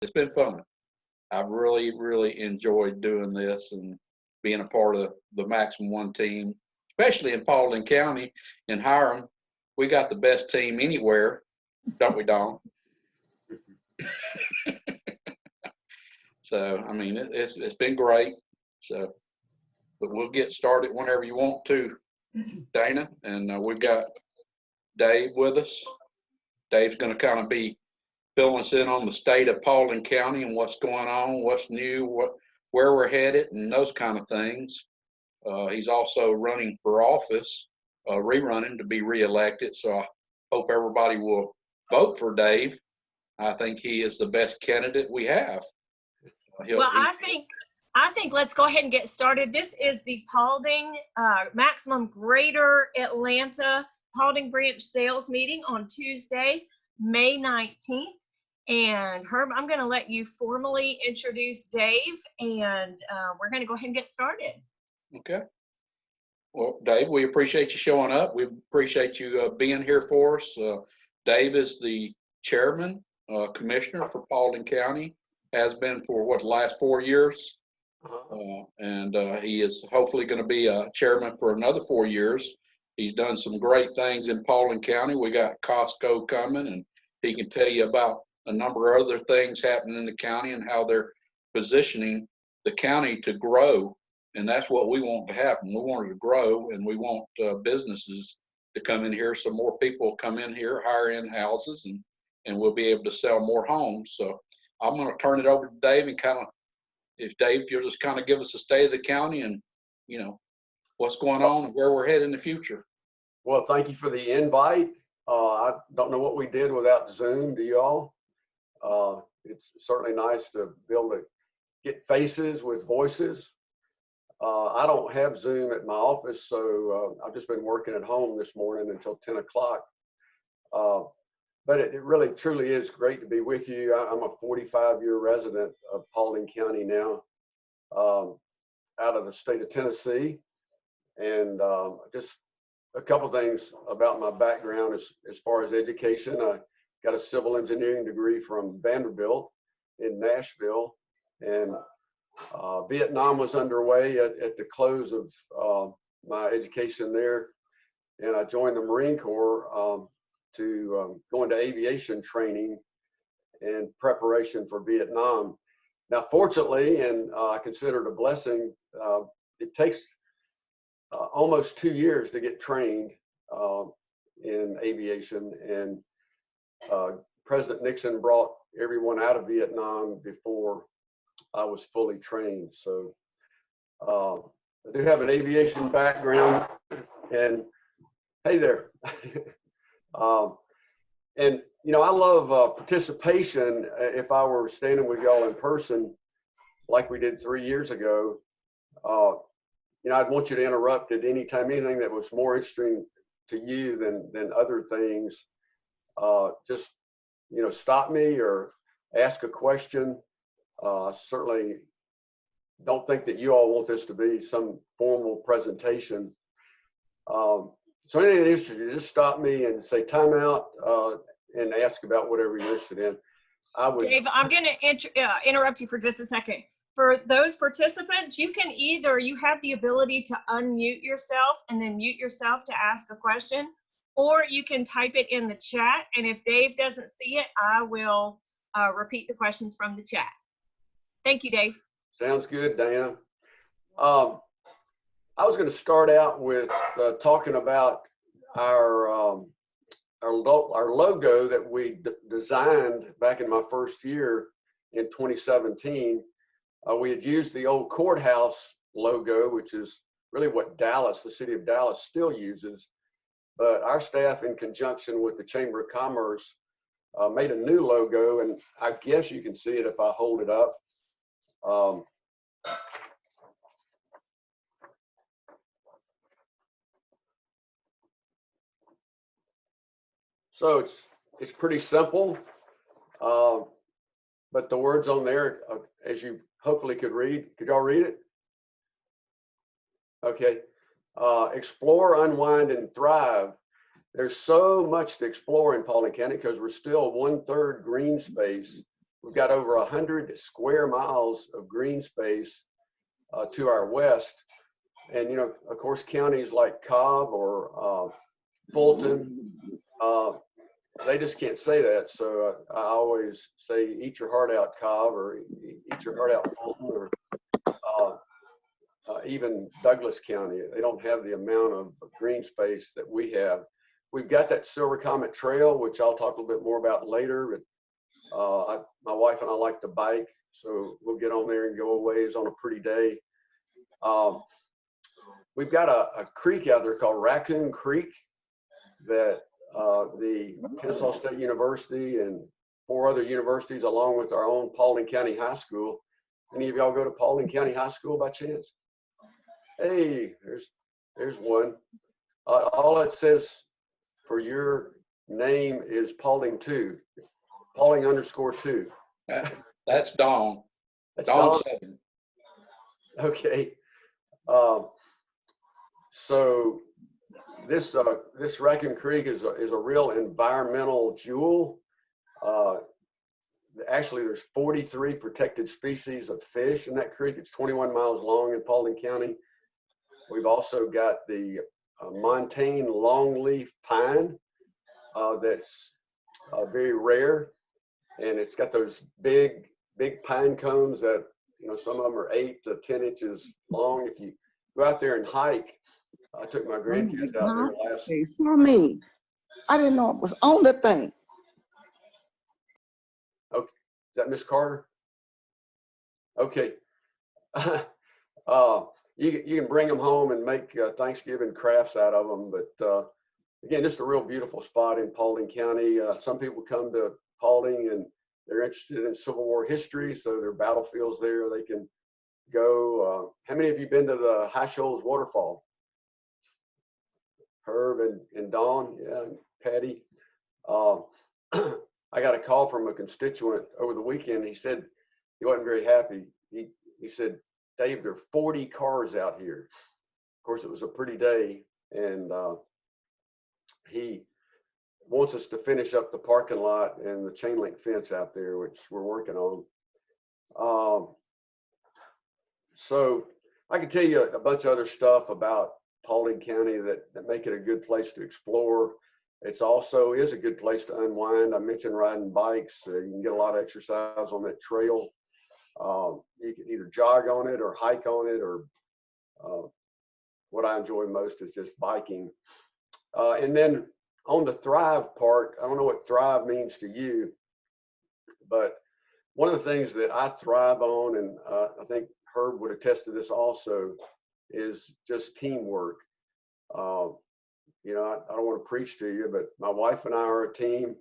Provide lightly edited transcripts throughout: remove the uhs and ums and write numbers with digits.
it's been fun. I've really, really enjoyed doing this and being a part of the Maximum One team, especially in Paulding County. In Hiram, we got the best team anywhere, don't we, Don? So, I mean, it's been great. So, but we'll get started whenever you want to, Dana. And we've got Dave with us. Dave's going to kind of be filling us in on the state of Paulding County and what's going on, what's new, where we're headed, and those kind of things. He's also running for office, rerunning to be reelected. So I hope everybody will vote for Dave. I think he is the best candidate we have. Well, I think let's go ahead and get started. This is the Paulding Maximum Greater Atlanta Paulding Branch Sales Meeting on Tuesday, May 19th. And Herb, I'm going to let you formally introduce Dave, and we're going to go ahead and get started. Okay. Well, Dave, we appreciate you showing up. We appreciate you being here for us. Dave is the chairman, commissioner for Paulding County, has been for what, the last 4 years. And he is hopefully going to be a chairman for another 4 years. He's done some great things in Paulding County. We got Costco coming, and he can tell you about a number of other things happening in the county and how they're positioning the county to grow. And that's what we want to happen. We want it to grow, and we want businesses to come in here so more people come in here, hire in houses, and we'll be able to sell more homes. So I'm going to turn it over to Dave and kind of, if Dave, you'll just kind of give us a state of the county and, you know, what's going on and where we're headed in the future. Well, thank you for the invite. I don't know what we did without Zoom, do y'all? It's certainly nice to be able to get faces with voices. I don't have Zoom at my office, so I've just been working at home this morning until 10 o'clock. But it really, truly is great to be with you. I'm a 45-year resident of Paulding County now, out of the state of Tennessee. And just a couple things about my background as far as education. I got a civil engineering degree from Vanderbilt in Nashville. And Vietnam was underway at the close of my education there. And I joined the Marine Corps to go into aviation training and preparation for Vietnam. Now, fortunately, and I consider it a blessing, it takes almost 2 years to get trained in aviation. And President Nixon brought everyone out of Vietnam before I was fully trained. So I do have an aviation background, and hey there. And you know, I love participation. If I were standing with y'all in person, like we did 3 years ago, you know, I'd want you to interrupt at any time, anything that was more interesting to you than other things. Just, you know, stop me or ask a question. Certainly don't think that you all want this to be some formal presentation. So anything that interests you, just stop me and say time out and ask about whatever you're interested in. Dave, I'm going to interrupt you for just a second. For those participants, you have the ability to unmute yourself and then mute yourself to ask a question, or you can type it in the chat. And if Dave doesn't see it, I will repeat the questions from the chat. Thank you, Dave. Sounds good, Dana. I was going to start out with talking about our logo that we designed back in my first year in 2017. We had used the old courthouse logo, which is really what Dallas, the city of Dallas, still uses. But our staff, in conjunction with the Chamber of Commerce, made a new logo, and I guess you can see it if I hold it up. So it's pretty simple, but the words on there, as you hopefully could read, could y'all read it? Okay. Explore, unwind, and thrive. There's so much to explore in Paulding County because we're still 1/3 green space We've got over 100 square miles of green space to our west. And, you know, of course, counties like Cobb or Fulton, they just can't say that. So I always say, eat your heart out, Cobb, or eat your heart out, Fulton, or even Douglas County. They don't have the amount of green space that we have. We've got that Silver Comet Trail, which I'll talk a little bit more about later. But my wife and I like to bike, so we'll get on there and go a ways on a pretty day. We've got a creek out there called Raccoon Creek that the Kennesaw State University and 4 other universities, along with our own Paulding County High School. Any of y'all go to Paulding County High School by chance? Hey, there's one. All it says for your name is Paulding 2, Paulding _2. That's Dawn. That's Dawn Dawn. 7. Okay. So this Raccoon Creek is a real environmental jewel. Actually, there's 43 protected species of fish in that creek. It's 21 miles long in Paulding County. We've also got the montane longleaf pine that's very rare, and it's got those big pine cones that, you know, some of them are 8 to 10 inches long. If you go out there and hike, I took my grandkids out there last. Hey, for me, I didn't know it was on the thing. Okay, is that Miss Carter? Okay. You can bring them home and make Thanksgiving crafts out of them. But again, just a real beautiful spot in Paulding County. Some people come to Paulding and they're interested in Civil War history, so there are battlefields there. They can go. How many of you been to the High Shoals waterfall? Herb and Dawn, yeah, and Patti. I got a call from a constituent over the weekend. He said he wasn't very happy. He said, Dave, there are 40 cars out here. Of course, it was a pretty day, and he wants us to finish up the parking lot and the chain link fence out there, which we're working on. So I can tell you a bunch of other stuff about Paulding County that make it a good place to explore. It's also is a good place to unwind. I mentioned riding bikes. You can get a lot of exercise on that trail. You can either jog on it or hike on it, or what I enjoy most is just biking. And then on the thrive part, I don't know what thrive means to you, but one of the things that I thrive on, and I think Herb would attest to this also, is just teamwork. You know, I don't want to preach to you, but my wife and I are a team.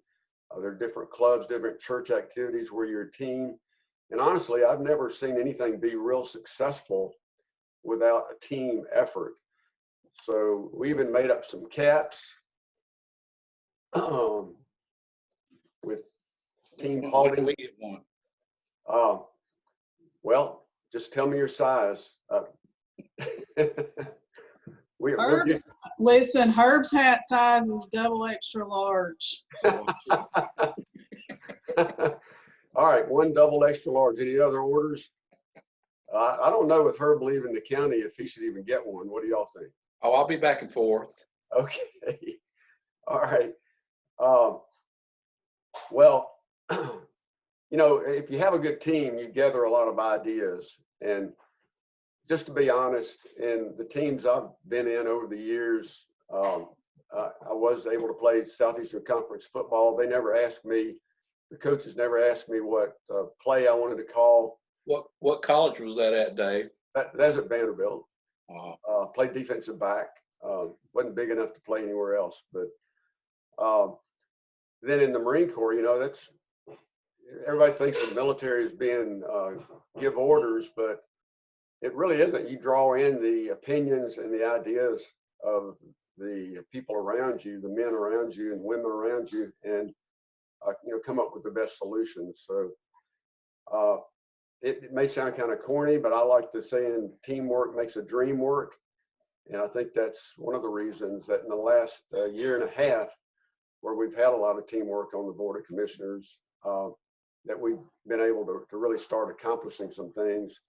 There are different clubs, different church activities where you're a team. And honestly, I've never seen anything be real successful without a team effort. So we even made up some caps with Team Paulding. When do we get one? Well, just tell me your size. Listen, Herb's hat size is double extra large. All right, 1 double extra large. Any other orders? I don't know with Herb leaving the county if he should even get one. What do y'all think? Oh, I'll be back and forth. Okay. All right. Well, you know, if you have a good team, you gather a lot of ideas. And just to be honest, in the teams I've been in over the years, I was able to play Southeastern Conference football. They never asked me, the coaches never asked me what play I wanted to call. What college was that at, Dave? That's at Vanderbilt. Wow. Played defensive back. Wasn't big enough to play anywhere else. But then in the Marine Corps, you know, that's, everybody thinks the military is being give orders, but it really isn't. You draw in the opinions and the ideas of the people around you, the men around you and women around you, and you know, come up with the best solutions. So it may sound kind of corny, but I like to say teamwork makes a dream work. And I think that's one of the reasons that in the last year and a half, where we've had a lot of teamwork on the Board of Commissioners, that we've been able to really start accomplishing some things.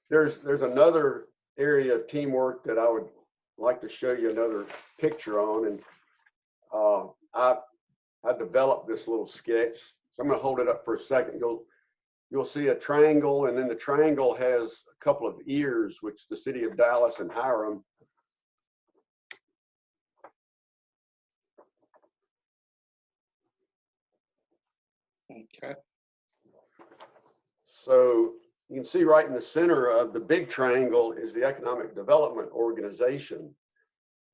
There's another area of teamwork that I would like to show you another picture on, and I developed this little sketch. So I'm going to hold it up for a second. You'll see a triangle, and then the triangle has a couple of ears, which the city of Dallas and Hiram Okay. So you can see right in the center of the big triangle is the Economic Development Organization.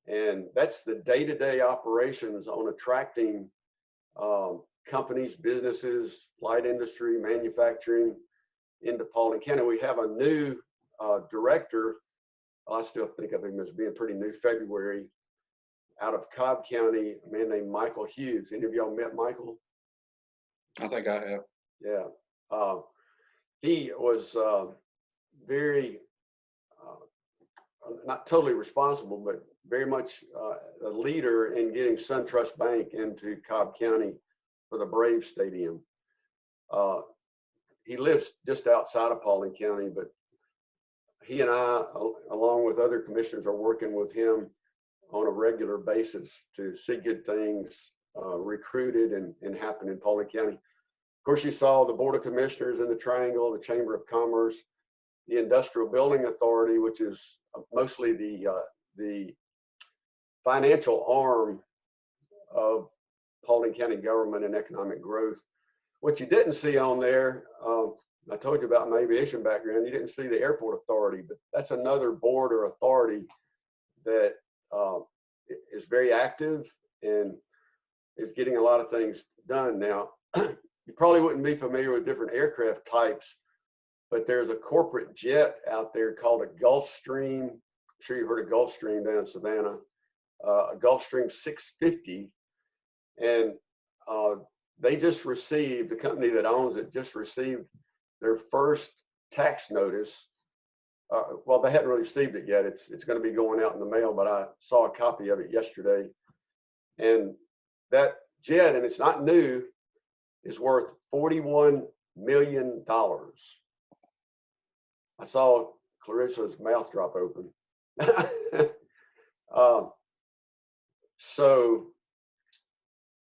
And that's the day-to-day operations on attracting companies, businesses, light industry, manufacturing into Paulding County. We have a new director. I still think of him as being pretty new, February, out of Cobb County, a man named Michael Hughes. Any of y'all met Michael? I think I have. Yeah. He was very, not totally responsible, but very much a leader in getting SunTrust Bank into Cobb County for the Braves Stadium. He lives just outside of Paulding County, but he and I, along with other commissioners, are working with him on a regular basis to see good things recruited and happen in Paulding County. Of course, you saw the Board of Commissioners in the triangle, the Chamber of Commerce, the Industrial Building Authority, which is mostly the financial arm of Paulding County government and economic growth. What you didn't see on there, I told you about my aviation background, you didn't see the Airport Authority, but that's another board or authority that is very active and is getting a lot of things done. Now, you probably wouldn't be familiar with different aircraft types, but there's a corporate jet out there called a Gulfstream. I'm sure you've heard of Gulfstream down in Savannah, a Gulfstream 650. And they just received, the company that owns it just received their first tax notice. Well, they haven't really received it yet. It's going to be going out in the mail, but I saw a copy of it yesterday. And that jet, and it's not new, is worth $41 million. I saw Clarissa's mouth drop open. So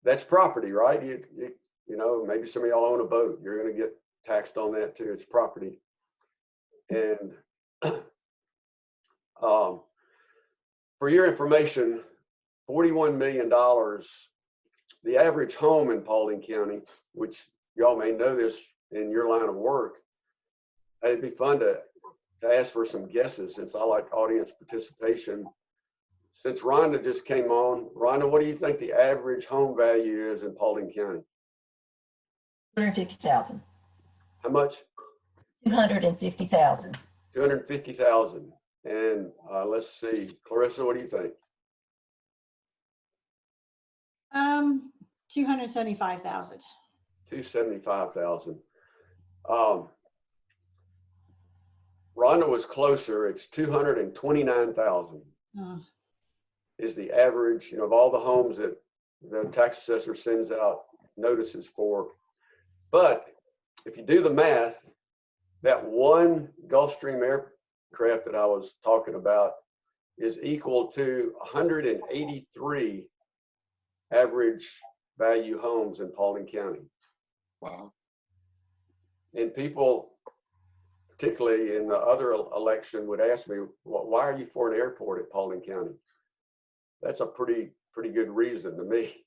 that's property, right? You know, maybe some of y'all own a boat. You're going to get taxed on that too. It's property. And for your information, $41 million, the average home in Paulding County, which y'all may know this in your line of work, it'd be fun to ask for some guesses since I like audience participation. Since Rhonda just came on, Rhonda, what do you think the average home value is in Paulding County? $250,000. How much? $250,000. $250,000. And let's see, Clarissa, what do you think? 275,000. 275,000. Rhonda was closer. It's 229,000 is the average, of all the homes that the tax assessor sends out notices for. But if you do the math, that one Gulfstream aircraft that I was talking about is equal to 183 average value homes in Paulding County. Wow. And people, particularly in the other election, would ask me, well, why are you for an airport at Paulding County? That's a pretty good reason to me.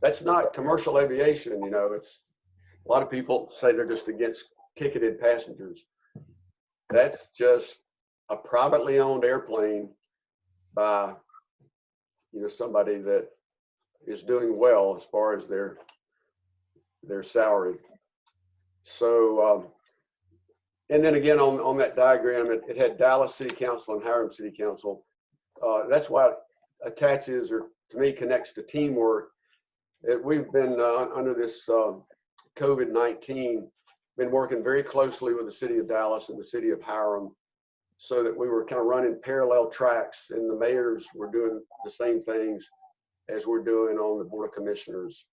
That's not commercial aviation, it's a lot of people say they're just against ticketed passengers. That's just a privately owned airplane by, somebody that is doing well as far as their salary. So, and then again, on that diagram, it had Dallas City Council and Hiram City Council. That's why it attaches, or to me connects to teamwork. We've been under this COVID-19, been working very closely with the city of Dallas and the city of Hiram, so that we were kind of running parallel tracks, and the mayors were doing the same things as we're doing on the Board of Commissioners.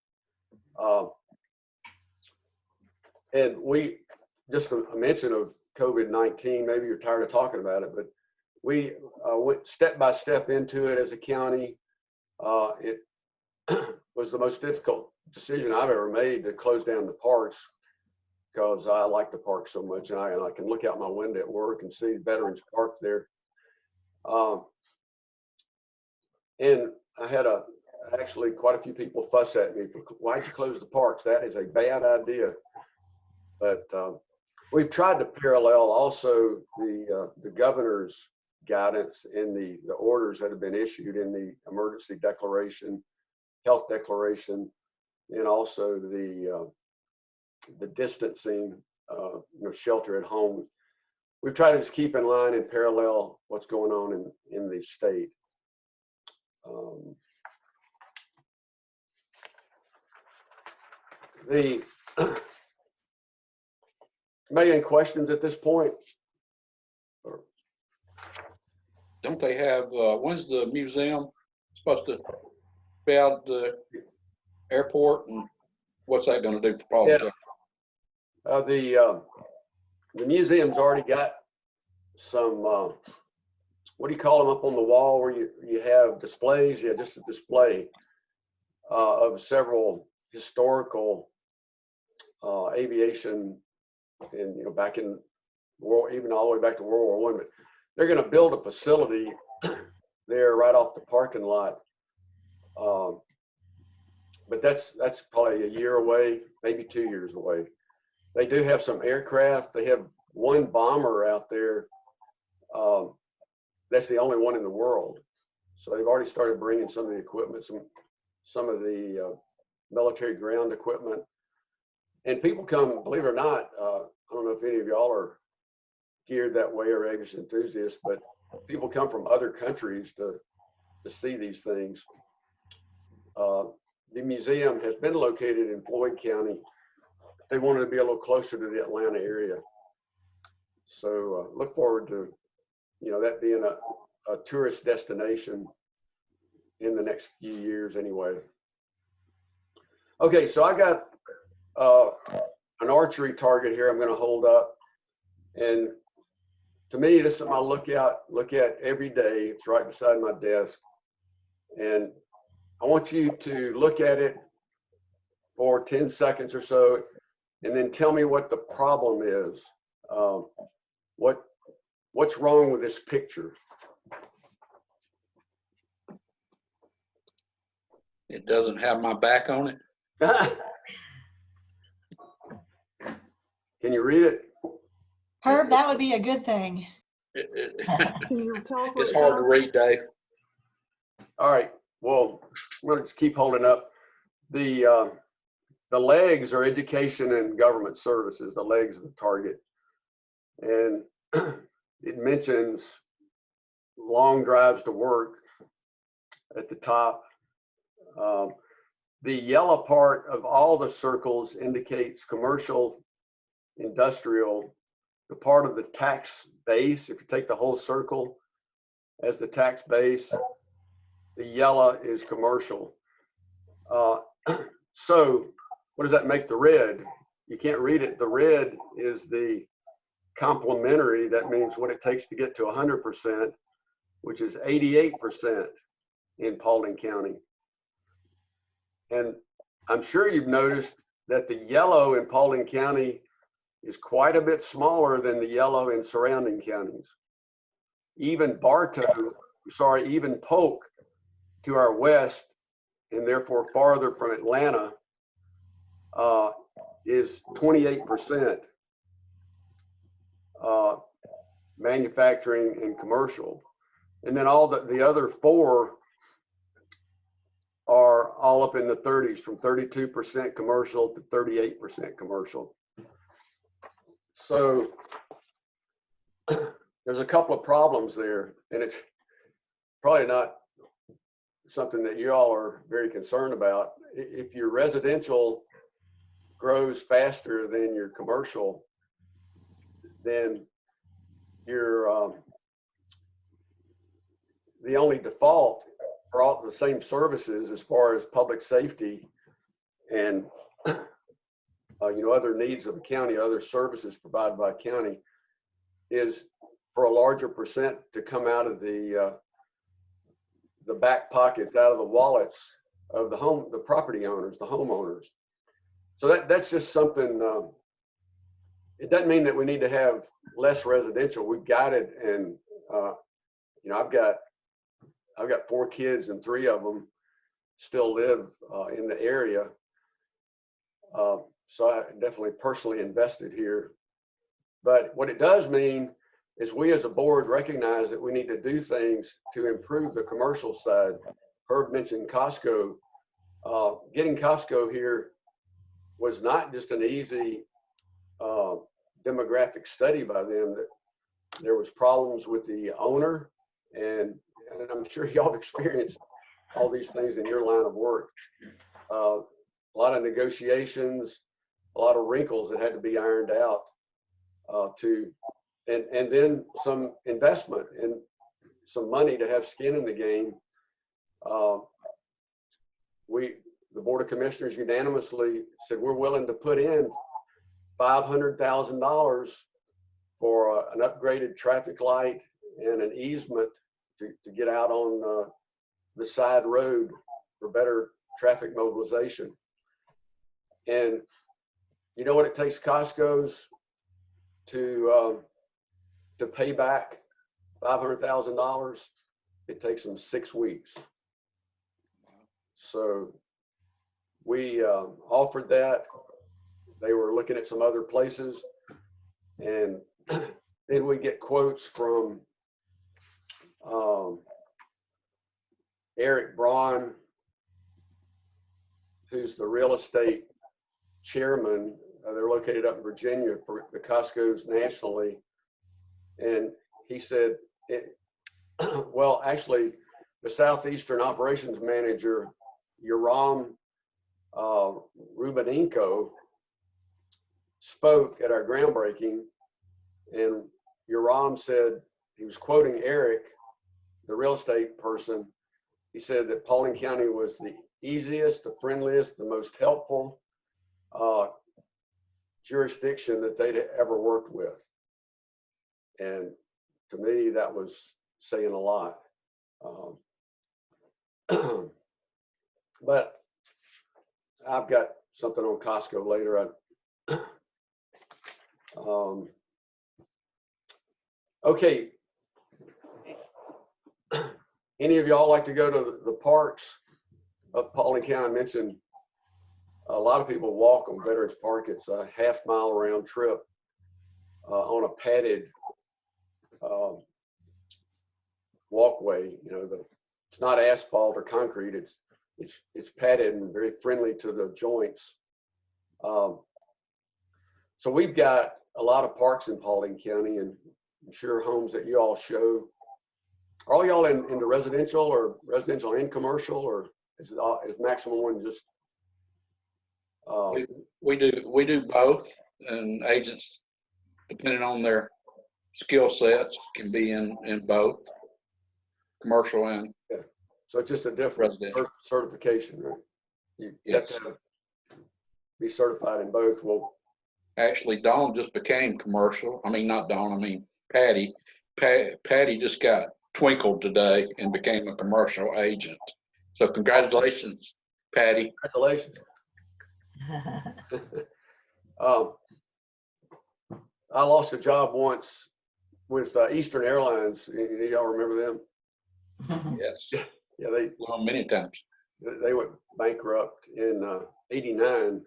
And we, just a mention of COVID-19, maybe you're tired of talking about it, but we went step by step into it as a county. It was the most difficult decision I've ever made to close down the parks, because I like the park so much, and I can look out my window at work and see Veterans Park there. And I had actually quite a few people fuss at me for, why'd you close the parks? That is a bad idea. But we've tried to parallel also the governor's guidance in the orders that have been issued in the emergency declaration, health declaration, and also the distancing, shelter at home. We've tried to just keep in line and parallel what's going on in the state. Anybody any questions at this point? Don't they have, when's the museum supposed to be out at the airport, and what's that gonna do for Paulding? Yeah. The museum's already got some, what do you call them up on the wall where you have displays? Yeah, just a display of several historical aviation, and back in world, even all the way back to World War I. But they're going to build a facility there right off the parking lot. But that's probably a year away, maybe 2 years away. They do have some aircraft. They have one bomber out there. That's the only one in the world. So they've already started bringing some of the equipment, some of the military ground equipment. And people come, believe it or not, I don't know if any of y'all are geared that way or aviation enthusiasts, but people come from other countries to see these things. The museum has been located in Floyd County. They wanted to be a little closer to the Atlanta area. So look forward to, that being a tourist destination in the next few years anyway. Okay, so I got an archery target here I'm going to hold up. And to me, this is something I look at every day. It's right beside my desk. And I want you to look at it for 10 seconds or so, and then tell me what the problem is. What's wrong with this picture? It doesn't have my back on it. Can you read it? Herb, that would be a good thing. Can you tell us what It's hard to read, Dave. All right. Well, we'll just keep holding up. The legs are education and government services, the legs of the target. And it mentions long drives to work at the top. The yellow part of all the circles indicates commercial, industrial. The part of the tax base, if you take the whole circle as the tax base, the yellow is commercial. So what does that make the red? You can't read it. The red is the complementary. That means what it takes to get to 100%, which is 88% in Paulding County. And I'm sure you've noticed that the yellow in Paulding County is quite a bit smaller than the yellow in surrounding counties. Even even Polk to our west, and therefore farther from Atlanta, is 28% manufacturing and commercial. And then all the other four are all up in the 30s, from 32% commercial to 38% commercial. So there's a couple of problems there, and it's probably not something that you all are very concerned about. If your residential grows faster than your commercial, then you're the only default for all the same services as far as public safety and other needs of the county, other services provided by county, is for a larger percent to come out of the back pockets, out of the wallets of the property owners, the homeowners. So that's just something. It doesn't mean that we need to have less residential. We've got it, and I've got 4 kids, and 3 of them still live in the area. So I definitely personally invested here. But what it does mean is we as a board recognize that we need to do things to improve the commercial side. Herb mentioned Costco. Getting Costco here was not just an easy demographic study by them. That there was problems with the owner, and I'm sure y'all experienced all these things in your line of work. A lot of negotiations, a lot of wrinkles that had to be ironed out and then some investment and some money to have skin in the game. The Board of Commissioners unanimously said we're willing to put in $500,000 for an upgraded traffic light and an easement to get out on the side road for better traffic mobilization. And you know what it takes Costco's to pay back $500,000? It takes them 6 weeks. So we offered that. They were looking at some other places, and then we get quotes from Eric Braun, who's the real estate chairman. They're located up in Virginia for the Costco's nationally. And he said, well, actually, the Southeastern Operations Manager, Yoram Rubenenko, spoke at our groundbreaking, and Yoram said, he was quoting Eric, the real estate person. He said that Paulding County was the easiest, the friendliest, the most helpful jurisdiction that they'd ever worked with. And to me, that was saying a lot. But I've got something on Costco later. Okay. Any of y'all like to go to the parks of Paulding County? I mentioned a lot of people walk on Veterans Park. It's a half-mile round trip on a padded walkway. It's not asphalt or concrete. It's padded and very friendly to the joints. So we've got a lot of parks in Paulding County, and I'm sure homes that you all show. Are all y'all into residential or residential and commercial, or is Maximum One just? We do both, and agents, depending on their skill sets, can be in both commercial and. Yeah. So it's just a different certification, right? You have to be certified in both. Well, actually, Dawn just became commercial. I mean, not Dawn. I mean, Patti. Patti just got twinkled today and became a commercial agent. So congratulations, Patti. Congratulations. I lost a job once with Eastern Airlines. Y'all remember them? Yes. Yeah, they well, many times. They went bankrupt in '89.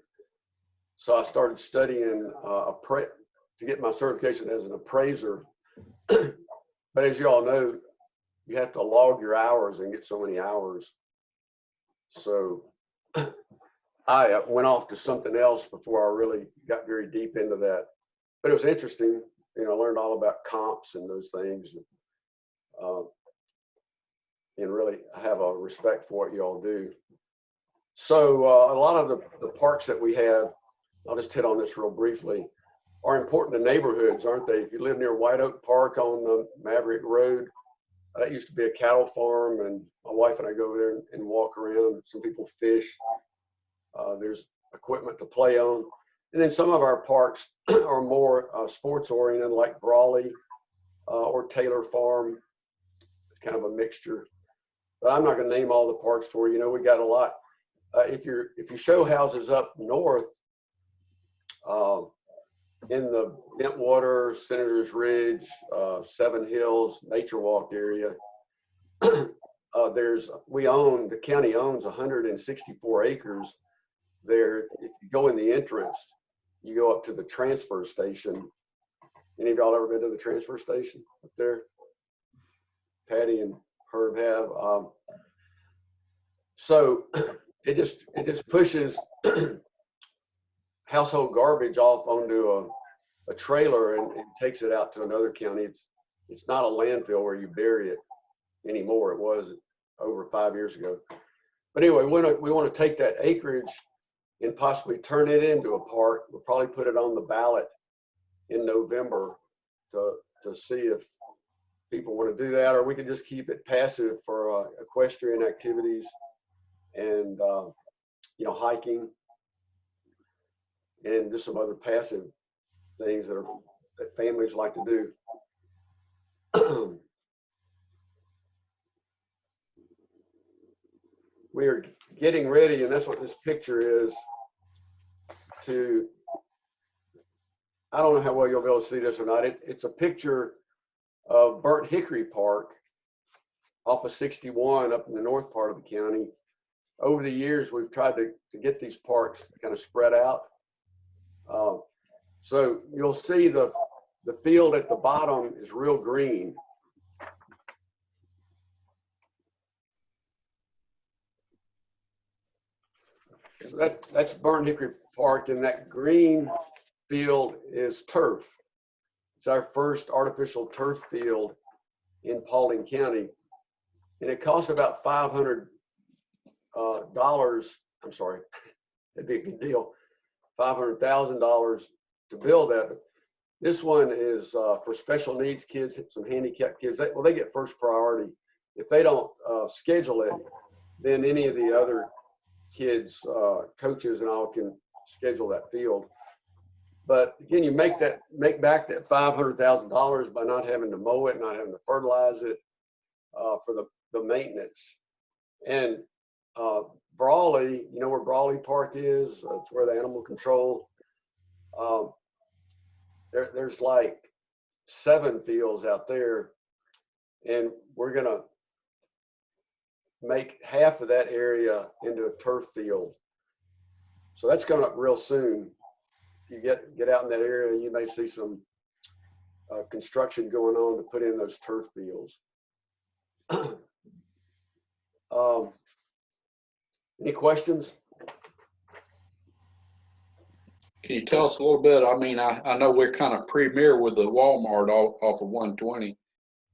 So I started studying to get my certification as an appraiser. But as you all know, you have to log your hours and get so many hours. So I went off to something else before I really got very deep into that. But it was interesting. I learned all about comps and those things. And really have a respect for what you all do. So a lot of the parks that we have, I'll just hit on this real briefly, are important to neighborhoods, aren't they? If you live near White Oak Park on the Maverick Road, that used to be a cattle farm, and my wife and I go over there and walk around. Some people fish. There's equipment to play on. And then some of our parks are more sports oriented, like Brawley or Taylor Farm. It's kind of a mixture. But I'm not going to name all the parks for you. You know, we got a lot. If you show houses up north, in the Bentwater, Senator's Ridge, Seven Hills, Nature Walk area, the county owns 164 acres there. If you go in the entrance, you go up to the transfer station. Any of y'all ever been to the transfer station up there? Patti and Herb have. So it just pushes household garbage off onto a trailer and takes it out to another county. It's not a landfill where you bury it anymore. It was over 5 years ago. But anyway, we want to take that acreage and possibly turn it into a park. We'll probably put it on the ballot in November to see if people want to do that, or we could just keep it passive for equestrian activities and hiking and just some other passive things that families like to do. We are getting ready, and that's what this picture is, I don't know how well you'll be able to see this or not. It's a picture of Burnt Hickory Park off of 61 up in the north part of the county. Over the years, we've tried to get these parks kind of spread out. So you'll see the field at the bottom is real green. So that's Burnt Hickory Park, and that green field is turf. It's our first artificial turf field in Paulding County, and it costs about $500. I'm sorry, that'd be a good deal. $500,000 to build that. This one is for special needs kids, some handicapped kids. They get first priority. If they don't schedule it, then any of the other kids, coaches and all can schedule that field. But again, you make back that $500,000 by not having to mow it, not having to fertilize it, for the maintenance. And Brawley, you know where Brawley Park is? It's where the animal control. There's like 7 fields out there, and we're gonna make half of that area into a turf field. So that's coming up real soon. If you get out in that area, you may see some construction going on to put in those turf fields. Any questions? Can you tell us a little bit? I mean, I know we're kind of premier with the Walmart off of 120.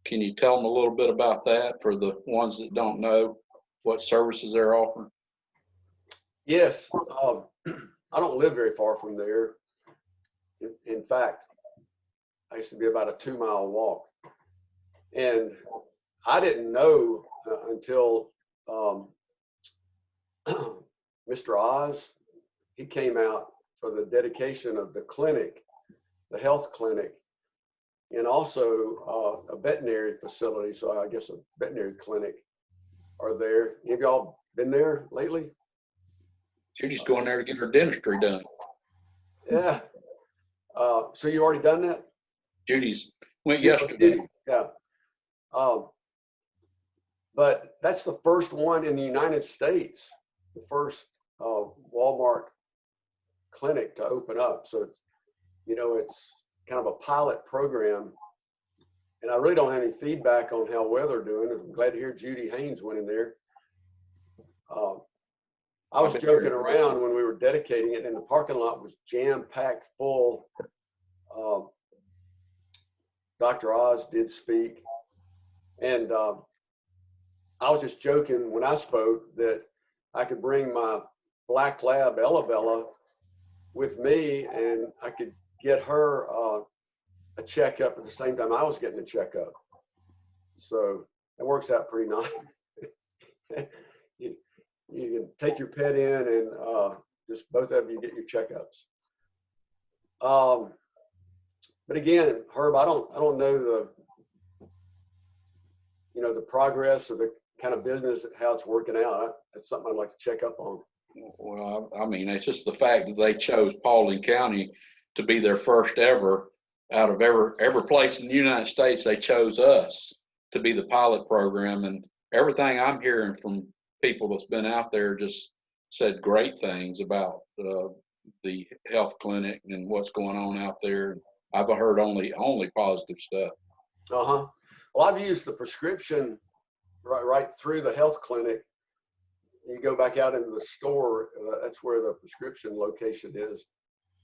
Can you tell them a little bit about that for the ones that don't know what services they're offering? Yes. I don't live very far from there. In fact, I used to be about a 2-mile walk. And I didn't know until Mr. Oz, he came out for the dedication of the clinic, the health clinic, and also a veterinary facility. So I guess a veterinary clinic are there. Any of y'all been there lately? She's just going there to get her dentistry done. Yeah. So you already done that? Judy's went yesterday. Yeah. But that's the first one in the United States, the first Walmart clinic to open up. So it's kind of a pilot program. And I really don't have any feedback on how well they're doing. I'm glad to hear Judy Haynes went in there. I was joking around when we were dedicating it, and the parking lot was jam-packed full. Dr. Oz did speak, and I was just joking when I spoke that I could bring my black lab Ella with me, and I could get her a checkup at the same time I was getting a checkup. So it works out pretty nice. You can take your pet in and just both of you get your checkups. But again, Herb, I don't know the progress or the kind of business, how it's working out. That's something I'd like to check up on. Well, I mean, it's just the fact that they chose Paulding County to be their first ever out of every place in the United States. They chose us to be the pilot program, and everything I'm hearing from people that's been out there just said great things about the health clinic and what's going on out there. I've heard only positive stuff. Well, I've used the prescription right through the health clinic. You go back out into the store, that's where the prescription location is.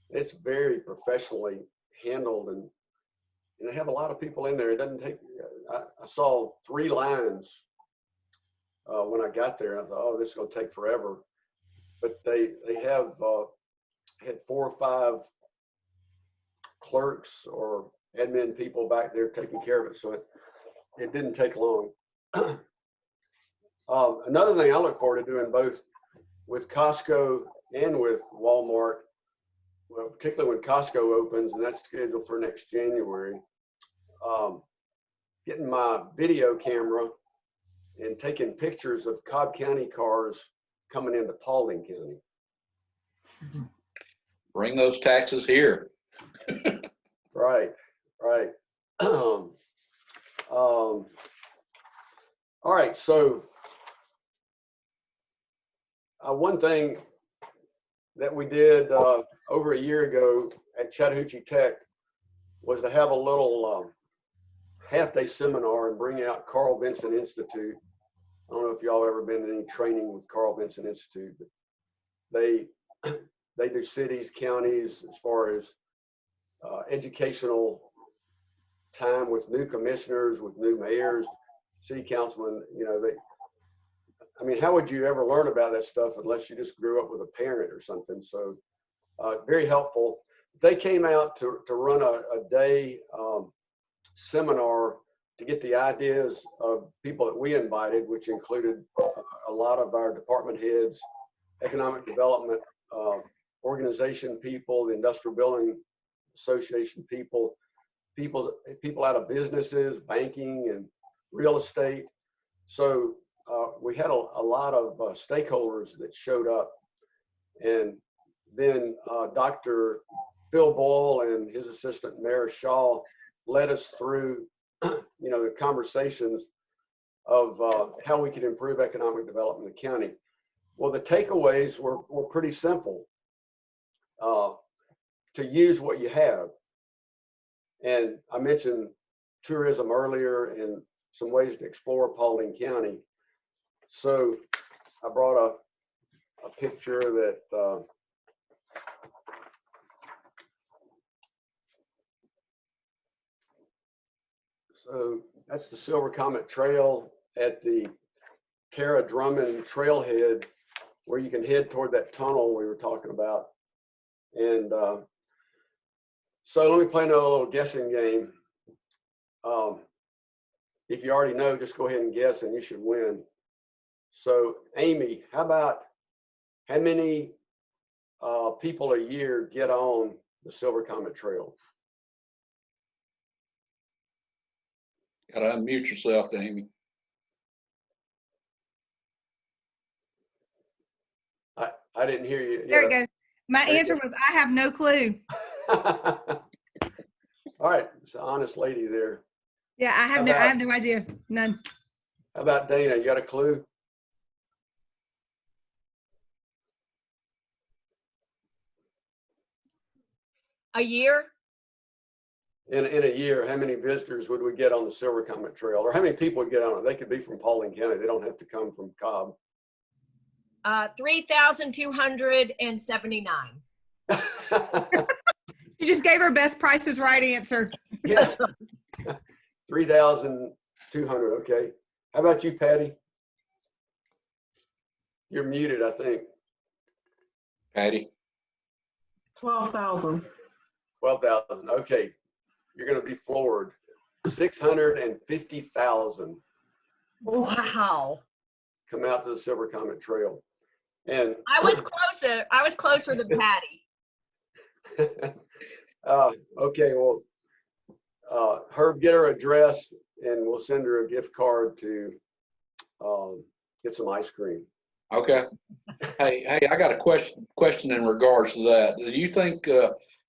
It's very professionally handled, and they have a lot of people in there. It doesn't take, I saw 3 lines when I got there, and I thought, oh, this is going to take forever. But they have had 4 or 5 clerks or admin people back there taking care of it, so it didn't take long. Another thing I look forward to doing, both with Costco and with Walmart, well, particularly when Costco opens, and that's scheduled for next January, getting my video camera and taking pictures of Cobb County cars coming into Paulding County. Bring those taxes here. Right. All right, so one thing that we did over a year ago at Chattahoochee Tech was to have a little half-day seminar and bring out Carl Vinson Institute. I don't know if y'all ever been to any training with Carl Vinson Institute, but they do cities, counties, as far as educational time with new commissioners, with new mayors, city councilmen. I mean, how would you ever learn about that stuff unless you just grew up with a parent or something? So very helpful. They came out to run a day seminar to get the ideas of people that we invited, which included a lot of our department heads, economic development organization people, the industrial building association people out of businesses, banking and real estate. So we had a lot of stakeholders that showed up, and then Dr. Phil Boyle and his assistant Mayor Shaw led us through the conversations of how we could improve economic development in the county. Well, the takeaways were pretty simple. To use what you have. And I mentioned tourism earlier and some ways to explore Paulding County. So I brought a picture that so that's the Silver Comet Trail at the Tara Drummond Trailhead, where you can head toward that tunnel we were talking about. And so let me play another little guessing game. If you already know, just go ahead and guess and you should win. So Amee, how many people a year get on the Silver Comet Trail? Gotta unmute yourself, Amee. I didn't hear you. There it goes. My answer was, I have no clue. All right, it's an honest lady there. Yeah, I have no idea. None. How about Dana? You got a clue? A year? In a year, how many visitors would we get on the Silver Comet Trail, or how many people would get on it? They could be from Paulding County. They don't have to come from Cobb. 3,279. You just gave her best Price is Right answer. Yeah. 3,200. Okay. How about you, Patti? You're muted, I think. Patti? 12,000. 12,000. Okay. You're going to be floored. 650,000. Wow. Come out to the Silver Comet Trail. And I was closer than Patti. okay, well, Herb, get her address and we'll send her a gift card to get some ice cream. Okay. Hey, I got a question in regards to that. Do you think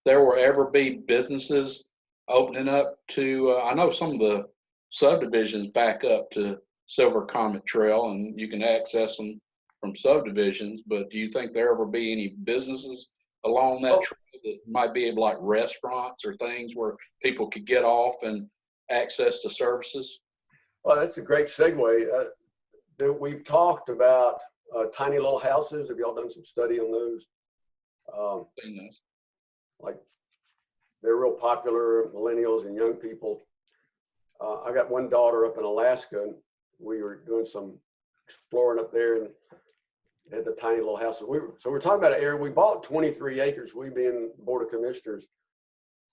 there will ever be businesses opening up to, I know some of the subdivisions back up to Silver Comet Trail and you can access them from subdivisions, but do you think there ever be any businesses along that trail that might be able, like restaurants or things where people could get off and access the services? Well, that's a great segue. We've talked about tiny little houses. Have y'all done some study on those? Like they're real popular, millennials and young people. I got one daughter up in Alaska, and we were doing some exploring up there and had the tiny little houses. So we're talking about an area. We bought 23 acres. We being Board of Commissioners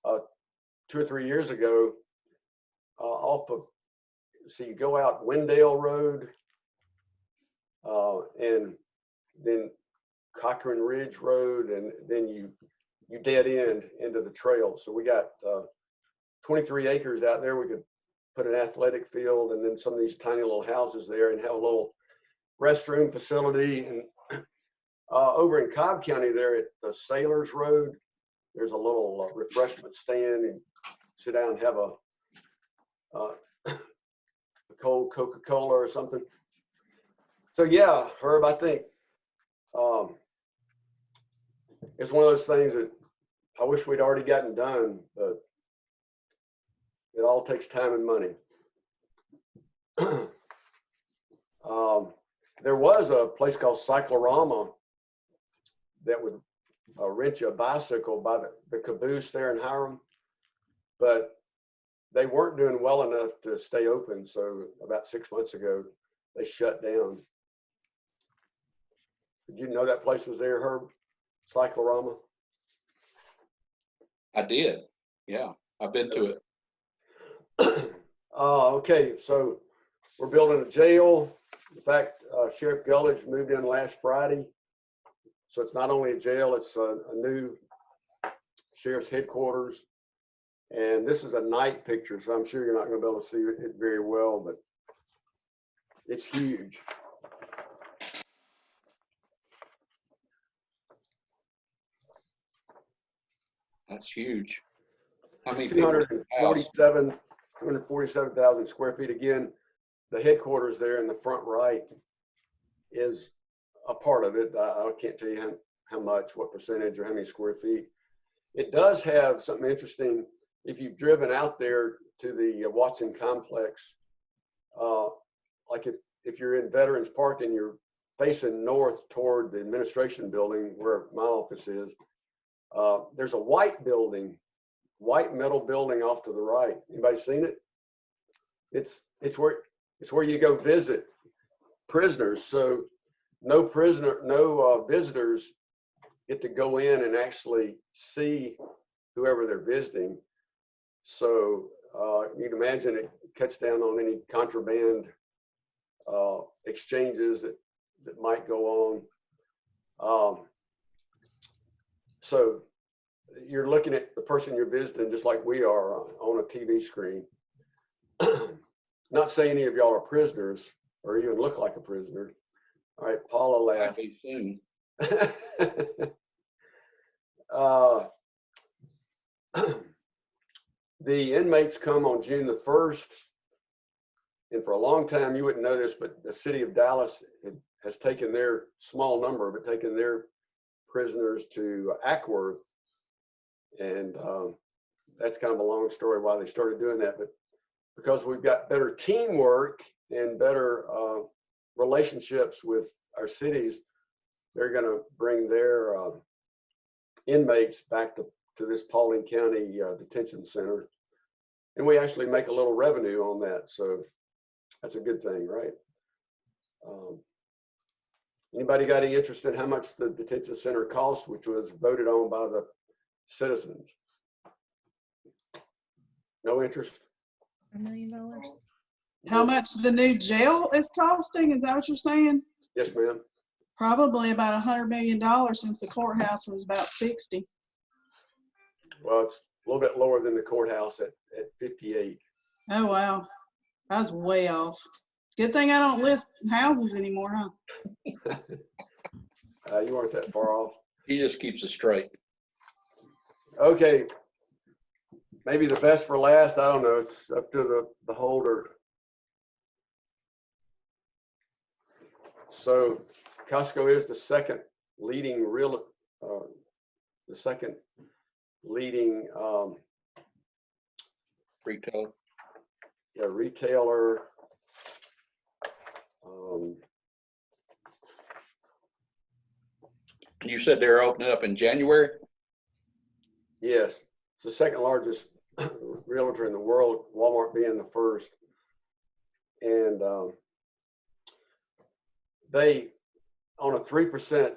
2 or 3 years ago off of. So you go out Wendell Road and then Cochrane Ridge Road, and then you dead end into the trail. So we got 23 acres out there. We could put an athletic field and then some of these tiny little houses there and have a little restroom facility. And over in Cobb County there at the Sailors Road, there's a little refreshment stand, and sit down and have a cold Coca-Cola or something. So yeah, Herb, I think it's one of those things that I wish we'd already gotten done, but it all takes time and money. There was a place called Cyclorama that would rent you a bicycle by the caboose there in Hiram, but they weren't doing well enough to stay open. So about 6 months ago, they shut down. Did you know that place was there, Herb? Cyclorama? I did. Yeah, I've been to it. Okay, so we're building a jail. In fact, Sheriff Gullidge moved in last Friday. So it's not only a jail, it's a new sheriff's headquarters. And this is a night picture, so I'm sure you're not going to be able to see it very well, but it's huge. That's huge. How many 247,000 square feet. Again, the headquarters there in the front right is a part of it. I can't tell you how much, what percentage, or how many square feet. It does have something interesting. If you've driven out there to the Watson complex, like if you're in Veterans Park and you're facing north toward the administration building where my office is, there's a white building, white metal building off to the right. Anybody seen it? It's where you go visit prisoners. So no visitors get to go in and actually see whoever they're visiting. So you can imagine it cuts down on any contraband exchanges that might go on. So you're looking at the person you're visiting just like we are on a TV screen. Not saying any of y'all are prisoners or even look like a prisoner. All right, Paula laughed. Might be soon. The inmates come on June the 1st. And for a long time, you wouldn't know this, but the city of Dallas has taken their small number, but taken their prisoners to Ackworth. And that's kind of a long story why they started doing that. But because we've got better teamwork and better relationships with our cities, they're going to bring their inmates back to this Paulding County Detention Center. And we actually make a little revenue on that. So that's a good thing, right? Anybody got any interest in how much the detention center cost, which was voted on by the citizens? No interest? $1 million. How much the new jail is costing? Is that what you're saying? Yes, ma'am. Probably about $100 million since the courthouse was about 60. Well, it's a little bit lower than the courthouse at 58. Oh, wow. I was way off. Good thing I don't list houses anymore, huh? You weren't that far off. He just keeps it straight. Okay, maybe the best for last. I don't know. It's up to the holder. So Costco is the second leading Retail. Retailer. You said they're opening up in January? Yes, it's the second largest realtor in the world, Walmart being the first. And they, on a 3%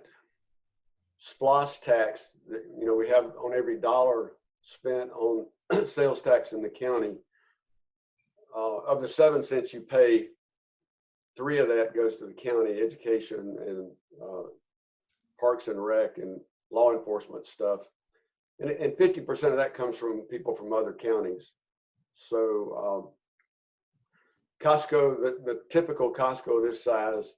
SPLOST tax that, you know, we have on every dollar spent on sales tax in the county, of the 7 cents you pay, 3 of that goes to the county, education and parks and rec and law enforcement stuff. And 50% of that comes from people from other counties. So Costco, the typical Costco this size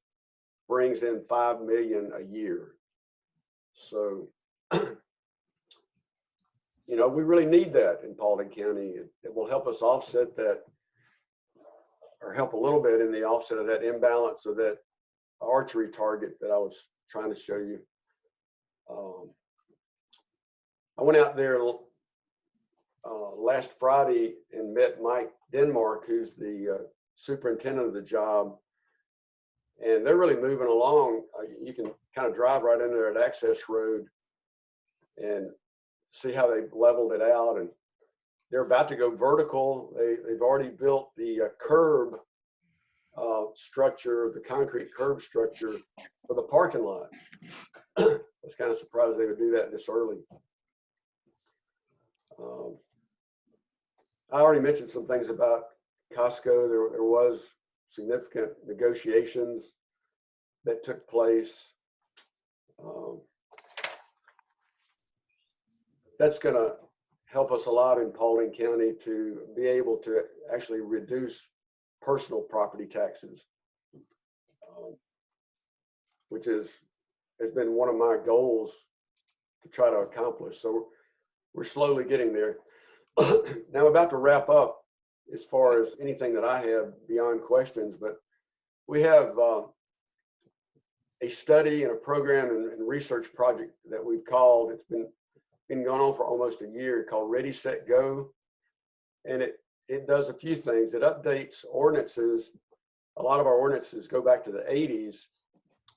brings in $5 million a year. So, you know, we really need that in Paulding County. It will help us offset that, or help a little bit in the offset of that imbalance of that archery target that I was trying to show you. I went out there last Friday and met Mike Denmark, who's the superintendent of the job, and they're really moving along. You can kind of drive right in there at Access Road and see how they've leveled it out, and they're about to go vertical. They've already built the curb structure, the concrete curb structure for the parking lot. I was kind of surprised they would do that this early. I already mentioned some things about Costco. There was significant negotiations that took place. That's going to help us a lot in Paulding County to be able to actually reduce personal property taxes, which has been one of my goals to try to accomplish. So we're slowly getting there. Now I'm about to wrap up as far as anything that I have beyond questions, but we have a study and a program and research project that we've called, it's been going on for almost a year, called Ready, Set, Go. And it does a few things. It updates ordinances. A lot of our ordinances go back to the 80s.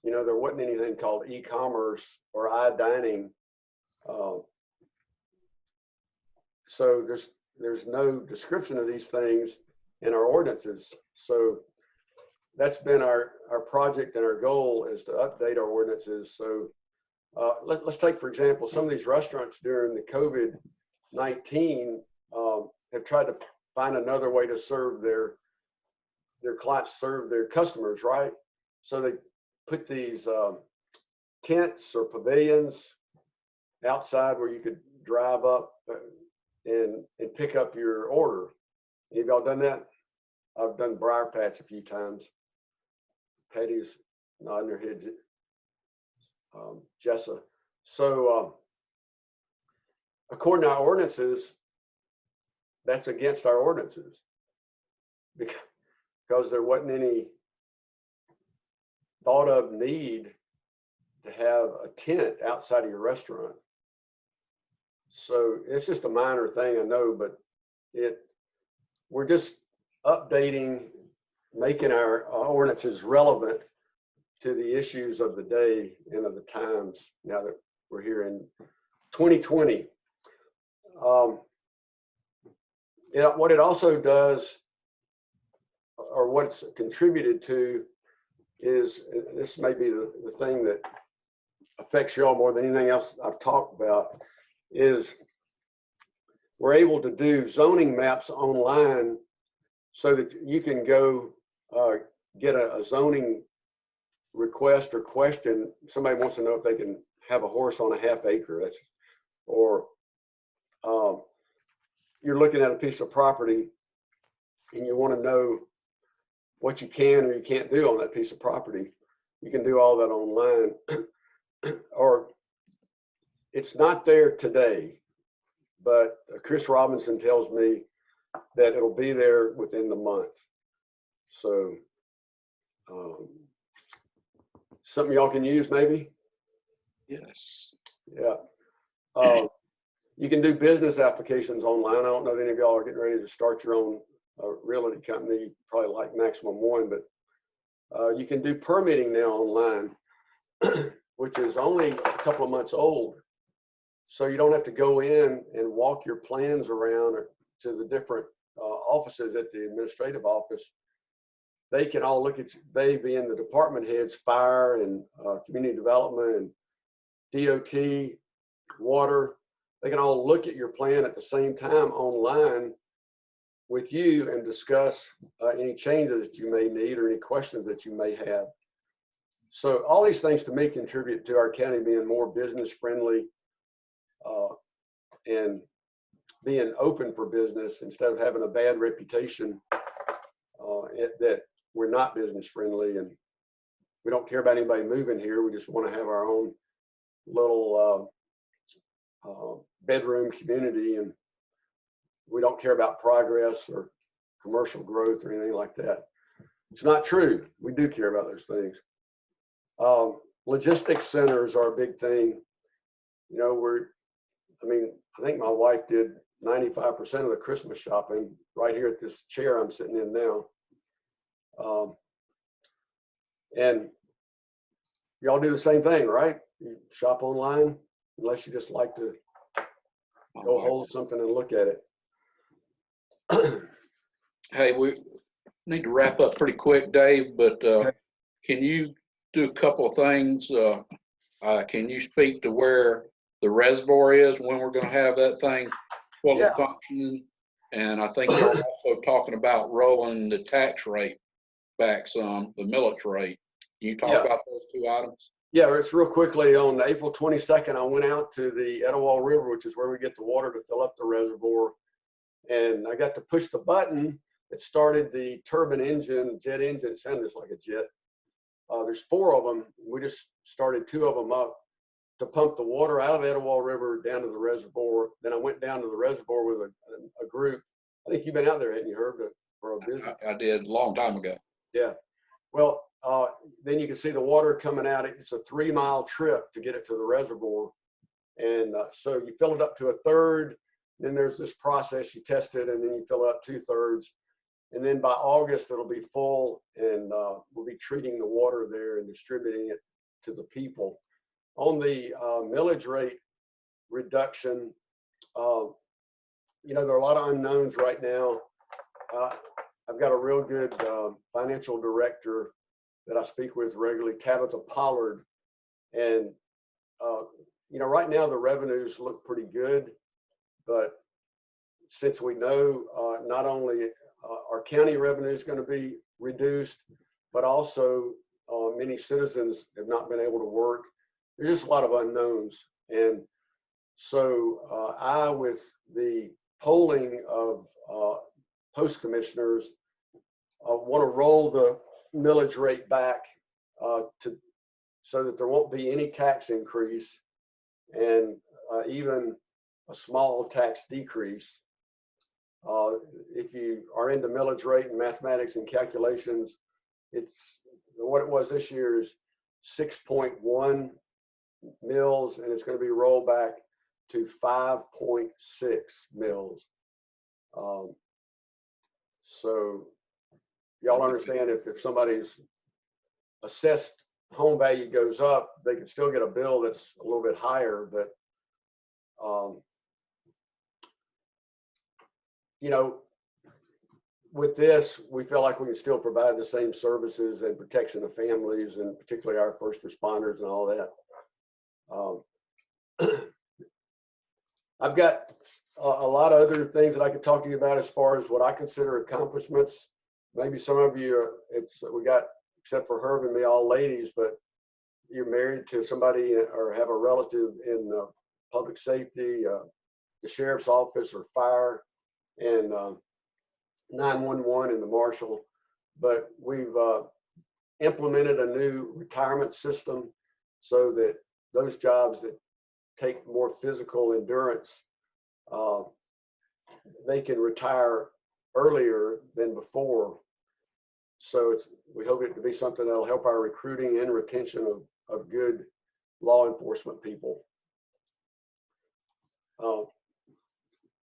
You know, there wasn't anything called e-commerce or iDining. So there's no description of these things in our ordinances. So that's been our project, and our goal is to update our ordinances. So let's take, for example, some of these restaurants during the COVID-19 have tried to find another way to serve their clients, serve their customers, right? So they put these tents or pavilions outside where you could drive up and pick up your order. Have y'all done that? I've done Briar Patch a few times. Patty's nodding her head. Jessa. So according to our ordinances, that's against our ordinances because there wasn't any thought of need to have a tent outside of your restaurant. So it's just a minor thing, I know, but we're just updating, making our ordinances relevant to the issues of the day and of the times now that we're here in 2020. What it also does, or what it's contributed to, is, this may be the thing that affects y'all more than anything else I've talked about, is we're able to do zoning maps online so that you can go get a zoning request or question, somebody wants to know if they can have a horse on a half acre. That's, or you're looking at a piece of property and you want to know what you can or you can't do on that piece of property. You can do all that online. Or it's not there today, but Chris Robinson tells me that it'll be there within the month. So something y'all can use maybe? Yes. Yeah. You can do business applications online. I don't know if any of y'all are getting ready to start your own realty company. You probably like Maximum One, but you can do permitting now online, which is only a couple of months old. So you don't have to go in and walk your plans around to the different offices at the administrative office. They can all look at you, they being the department heads, fire and community development and DOT, water. They can all look at your plan at the same time online with you and discuss any changes that you may need or any questions that you may have. So all these things to me contribute to our county being more business friendly and being open for business instead of having a bad reputation that we're not business friendly and we don't care about anybody moving here. We just want to have our own little bedroom community, and we don't care about progress or commercial growth or anything like that. It's not true. We do care about those things. Logistics centers are a big thing. You know, I think my wife did 95% of the Christmas shopping right here at this chair I'm sitting in now. And y'all do the same thing, right? You shop online, unless you just like to go hold something and look at it. Hey, we need to wrap up pretty quick, Dave, but can you do a couple of things? Can you speak to where the reservoir is, when we're going to have that thing fully functioning? And I think you're also talking about rolling the tax rate back some, the millage rate. Can you talk about those two items? Yeah, it's real quickly. On April 22nd, I went out to the Etowah River, which is where we get the water to fill up the reservoir. And I got to push the button that started the turbine engine, jet engine. It sounded just like a jet. There's 4 of them. We just started 2 of them up to pump the water out of the Etowah River down to the reservoir. Then I went down to the reservoir with a group. I think you've been out there, hadn't you, Herb, for a visit? I did a long time ago. Yeah. Well, then you can see the water coming out. It's a 3-mile trip to get it to the reservoir. And so you fill it up to 1/3. Then there's this process, you test it, and then you fill it up 2/3. And then by August, it'll be full, and we'll be treating the water there and distributing it to the people. On the millage rate reduction, you know, there are a lot of unknowns right now. I've got a real good financial director that I speak with regularly, Tabitha Pollard. And, you know, right now the revenues look pretty good, but since we know not only our county revenue is going to be reduced, but also many citizens have not been able to work. There's just a lot of unknowns. And so I, with the polling of post commissioners, want to roll the millage rate back so that there won't be any tax increase and even a small tax decrease. If you are into millage rate and mathematics and calculations, it's what it was this year is 6.1 mills, and it's going to be rolled back to 5.6 mills. So y'all understand if somebody's assessed home value goes up, they can still get a bill that's a little bit higher, but you know, with this, we feel like we can still provide the same services and protection of families, and particularly our first responders and all that. I've got a lot of other things that I could talk to you about as far as what I consider accomplishments. Maybe some of you, we got except for Herb and me, all ladies, but you're married to somebody or have a relative in public safety, the sheriff's office or fire, and 911 and the marshal. But we've implemented a new retirement system so that those jobs that take more physical endurance, they can retire earlier than before. So we hope it to be something that'll help our recruiting and retention of good law enforcement people.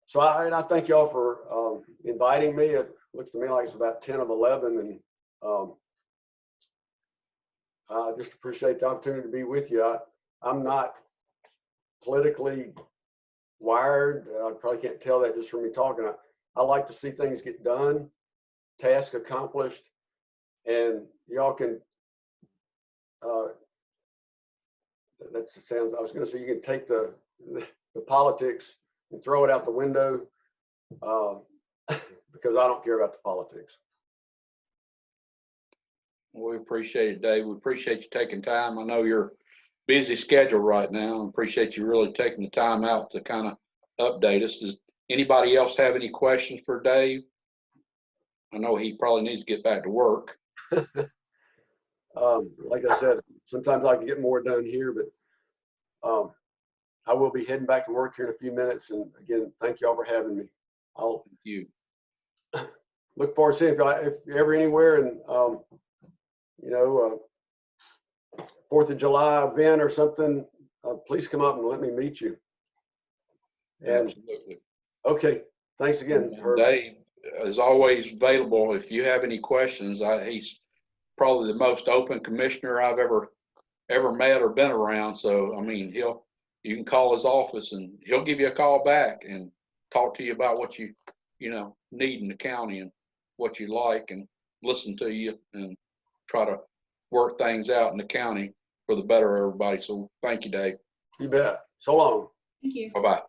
So I thank y'all for inviting me. It looks to me like it's about 10 of 11, and I just appreciate the opportunity to be with you. I'm not politically wired. I probably can't tell that just from me talking. I like to see things get done, task accomplished, and y'all can, that sounds, I was going to say you can take the politics and throw it out the window, because I don't care about the politics. We appreciate it, Dave. We appreciate you taking time. I know you're busy schedule right now. I appreciate you really taking the time out to kind of update us. Does anybody else have any questions for Dave? I know he probably needs to get back to work. Like I said, sometimes I can get more done here, but I will be heading back to work here in a few minutes. And again, thank you all for having me. I'll Thank you. look forward to seeing if you're ever anywhere, and you know, 4th of July event or something, please come up and let me meet you. And Absolutely. okay, thanks again. And Dave is always available if you have any questions. He's probably the most open commissioner I've ever met or been around. So I mean, you can call his office and he'll give you a call back and talk to you about what you need in the county and what you like, and listen to you and try to work things out in the county for the better of everybody. So thank you, Dave. You bet. So long. Thank you. Bye-bye.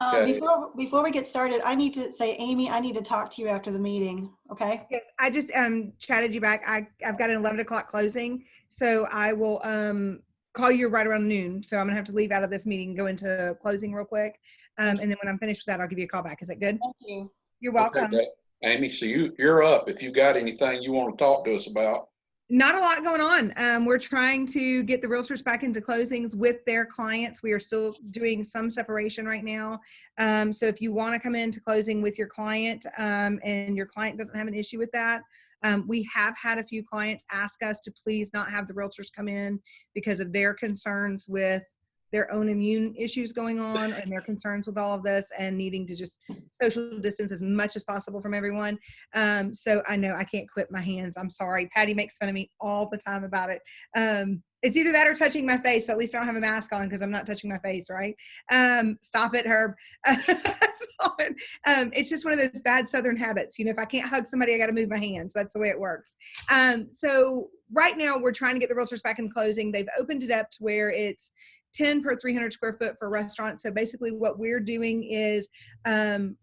Okay. Before we get started, I need to say, Amee, I need to talk to you after the meeting. Okay. Yes, I just chatted you back. I've got an 11 o'clock closing, so I will call you right around noon. So I'm gonna have to leave out of this meeting and go into closing real quick. And then when I'm finished with that, I'll give you a call back. Is that good? Thank you. You're welcome. Okay, Amee, so you're up. If you got anything you want to talk to us about. Not a lot going on. We're trying to get the realtors back into closings with their clients. We are still doing some separation right now. So if you want to come into closing with your client, and your client doesn't have an issue with that, we have had a few clients ask us to please not have the realtors come in because of their concerns with their own immune issues going on and their concerns with all of this and needing to just social distance as much as possible from everyone. So I know I can't quit my hands. I'm sorry. Patti makes fun of me all the time about it. It's either that or touching my face. So at least I don't have a mask on because I'm not touching my face, right? Stop it, Herb. It's just one of those bad Southern habits. If I can't hug somebody, I got to move my hands. That's the way it works. So right now we're trying to get the realtors back in closing. They've opened it up to where it's 10 per 300 square foot for restaurants. So basically what we're doing is starting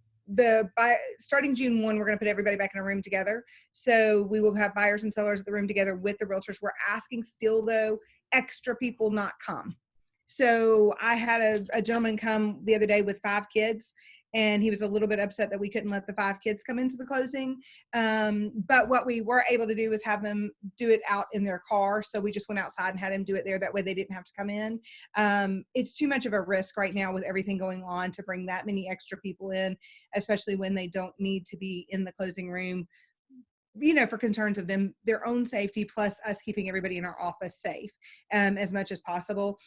June 1, we're going to put everybody back in a room together. So we will have buyers and sellers at the room together with the realtors. We're asking still though, extra people not come. So I had a gentleman come the other day with 5 kids, and he was a little bit upset that we couldn't let the 5 kids come into the closing. But what we were able to do was have them do it out in their car. So we just went outside and had them do it there. That way they didn't have to come in. It's too much of a risk right now with everything going on to bring that many extra people in, especially when they don't need to be in the closing room, for concerns of their own safety, plus us keeping everybody in our office safe as much as possible.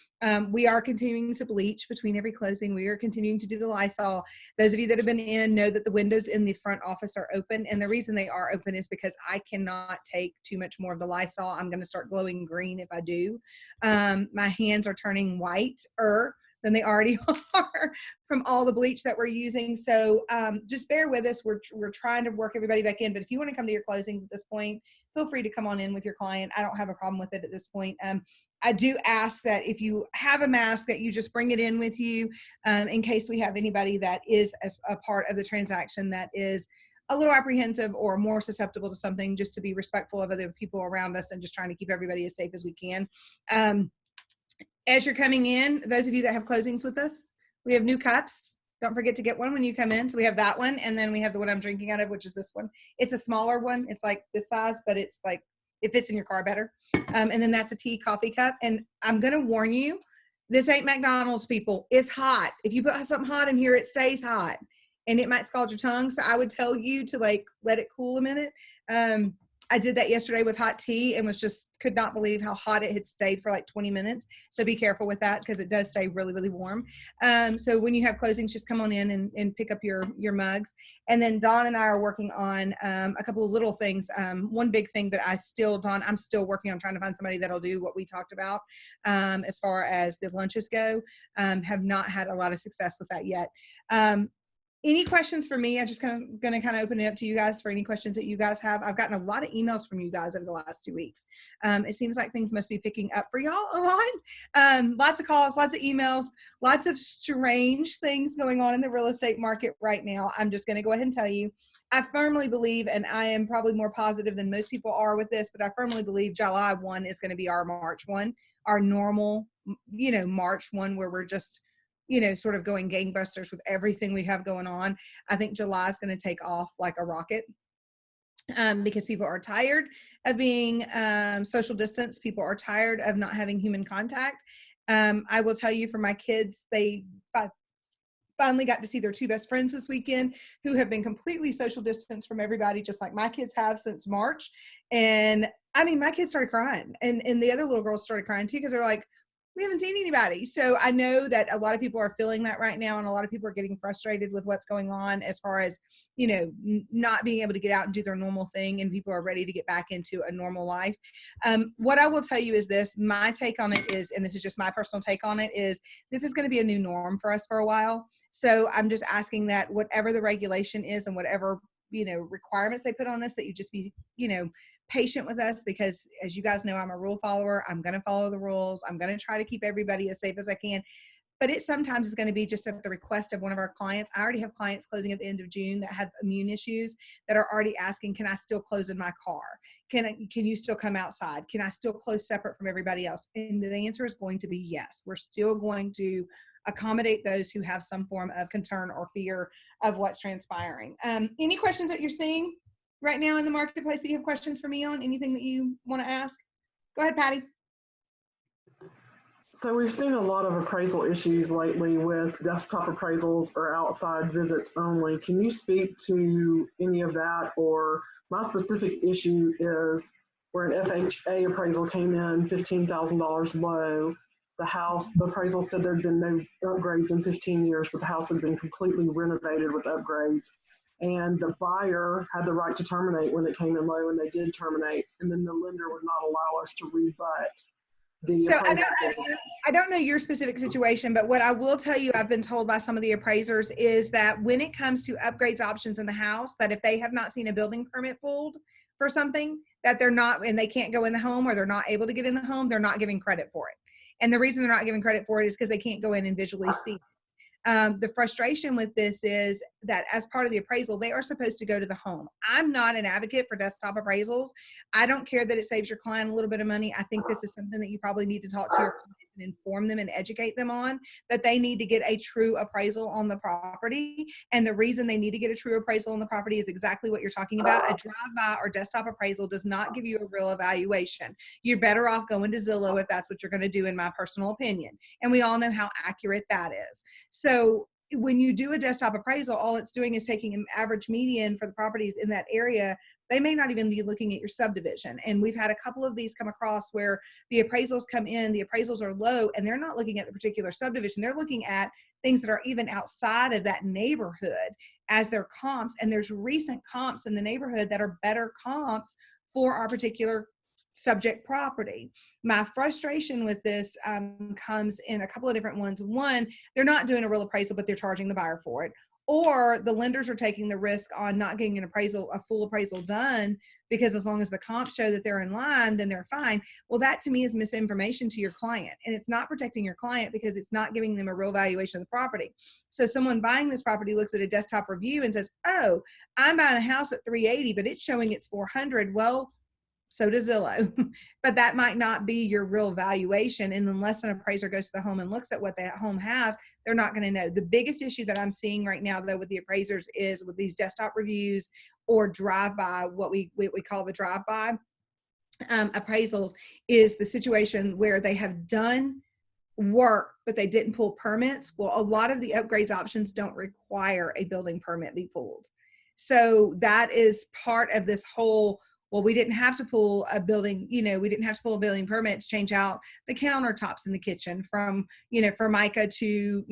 We are continuing to bleach between every closing. We are continuing to do the Lysol. Those of you that have been in know that the windows in the front office are open. And the reason they are open is because I cannot take too much more of the Lysol. I'm going to start glowing green if I do. My hands are turning whiter than they already are from all the bleach that we're using. So just bear with us. We're trying to work everybody back in. But if you want to come to your closings at this point, feel free to come on in with your client. I don't have a problem with it at this point. I do ask that if you have a mask, that you just bring it in with you in case we have anybody that is as a part of the transaction that is a little apprehensive or more susceptible to something, just to be respectful of other people around us and just trying to keep everybody as safe as we can. As you're coming in, those of you that have closings with us, we have new cups. Don't forget to get one when you come in. So we have that one, and then we have the one I'm drinking out of, which is this one. It's a smaller one. It's like this size, but it's like, it fits in your car better. And then that's a tea coffee cup. And I'm going to warn you, this ain't McDonald's, people. It's hot. If you put something hot in here, it stays hot and it might scald your tongue. So I would tell you to like, let it cool a minute. I did that yesterday with hot tea and could not believe how hot it had stayed for like 20 minutes. So be careful with that because it does stay really, really warm. So when you have closings, just come on in and pick up your mugs. And then Dawn and I are working on a couple of little things. One big thing that I'm still working on trying to find somebody that'll do what we talked about as far as the lunches go. Have not had a lot of success with that yet. Any questions for me? I'm just going to open it up to you guys for any questions that you guys have. I've gotten a lot of emails from you guys over the last 2 weeks. It seems like things must be picking up for y'all a lot. Lots of calls, lots of emails, lots of strange things going on in the real estate market right now. I'm just going to go ahead and tell you, I firmly believe, and I am probably more positive than most people are with this, but I firmly believe July 1 is going to be our March 1, our normal, March 1, where we're just sort of going gangbusters with everything we have going on. I think July is going to take off like a rocket because people are tired of being social distance. People are tired of not having human contact. I will tell you, for my kids, they finally got to see their two best friends this weekend who have been completely social distance from everybody, just like my kids have since March. And I mean, my kids started crying and the other little girls started crying too, because they're like, we haven't seen anybody. So I know that a lot of people are feeling that right now, and a lot of people are getting frustrated with what's going on as far as, not being able to get out and do their normal thing, and people are ready to get back into a normal life. What I will tell you is this, my take on it is, and this is just my personal take on it, is this is going to be a new norm for us for a while. So I'm just asking that whatever the regulation is and whatever, requirements they put on us, that you just be, patient with us, because as you guys know, I'm a rule follower. I'm going to follow the rules. I'm going to try to keep everybody as safe as I can. But it sometimes is going to be just at the request of one of our clients. I already have clients closing at the end of June that have immune issues that are already asking, can I still close in my car? Can you still come outside? Can I still close separate from everybody else? And the answer is going to be yes. We're still going to accommodate those who have some form of concern or fear of what's transpiring. Any questions that you're seeing right now in the marketplace that you have questions for me on? Anything that you want to ask? Go ahead, Patti. So we've seen a lot of appraisal issues lately with desktop appraisals or outside visits only. Can you speak to any of that? Or my specific issue is where an FHA appraisal came in $15,000 low. The appraisal said there'd been no upgrades in 15 years, but the house had been completely renovated with upgrades. And the buyer had the right to terminate when it came in low, and they did terminate. And then the lender would not allow us to rebut the So appraisal. I don't know your specific situation, but what I will tell you, I've been told by some of the appraisers, is that when it comes to upgrades options in the house, that if they have not seen a building permit pulled for something, that they're not, and they can't go in the home, or they're not able to get in the home, they're not giving credit for it. And the reason they're not giving credit for it is because they can't go in and visually see it. The frustration with this is that as part of the appraisal, they are supposed to go to the home. I'm not an advocate for desktop appraisals. I don't care that it saves your client a little bit of money. I think this is something that you probably need to talk to your clients and inform them and educate them on, that they need to get a true appraisal on the property. And the reason they need to get a true appraisal on the property is exactly what you're talking about. A drive-by or desktop appraisal does not give you a real evaluation. You're better off going to Zillow if that's what you're going to do, in my personal opinion. And we all know how accurate that is. So when you do a desktop appraisal, all it's doing is taking an average median for the properties in that area. They may not even be looking at your subdivision. And we've had a couple of these come across where the appraisals come in, the appraisals are low, and they're not looking at the particular subdivision. They're looking at things that are even outside of that neighborhood as their comps. And there's recent comps in the neighborhood that are better comps for our particular subject property. My frustration with this comes in a couple of different ones. One, they're not doing a real appraisal, but they're charging the buyer for it. Or the lenders are taking the risk on not getting an appraisal, a full appraisal done, because as long as the comps show that they're in line, then they're fine. Well, that to me is misinformation to your client, and it's not protecting your client because it's not giving them a real valuation of the property. So someone buying this property looks at a desktop review and says, oh, I'm buying a house at 380, but it's showing it's 400. Well, so does Zillow, but that might not be your real valuation. And unless an appraiser goes to the home and looks at what that home has, they're not going to know. The biggest issue that I'm seeing right now, though, with the appraisers is with these desktop reviews or drive-by, what we call the drive-by appraisals, is the situation where they have done work, but they didn't pull permits. Well, a lot of the upgrades options don't require a building permit be pulled. So that is part of this whole, well, we didn't have to pull a building, we didn't have to pull a building permit to change out the countertops in the kitchen from, Formica to,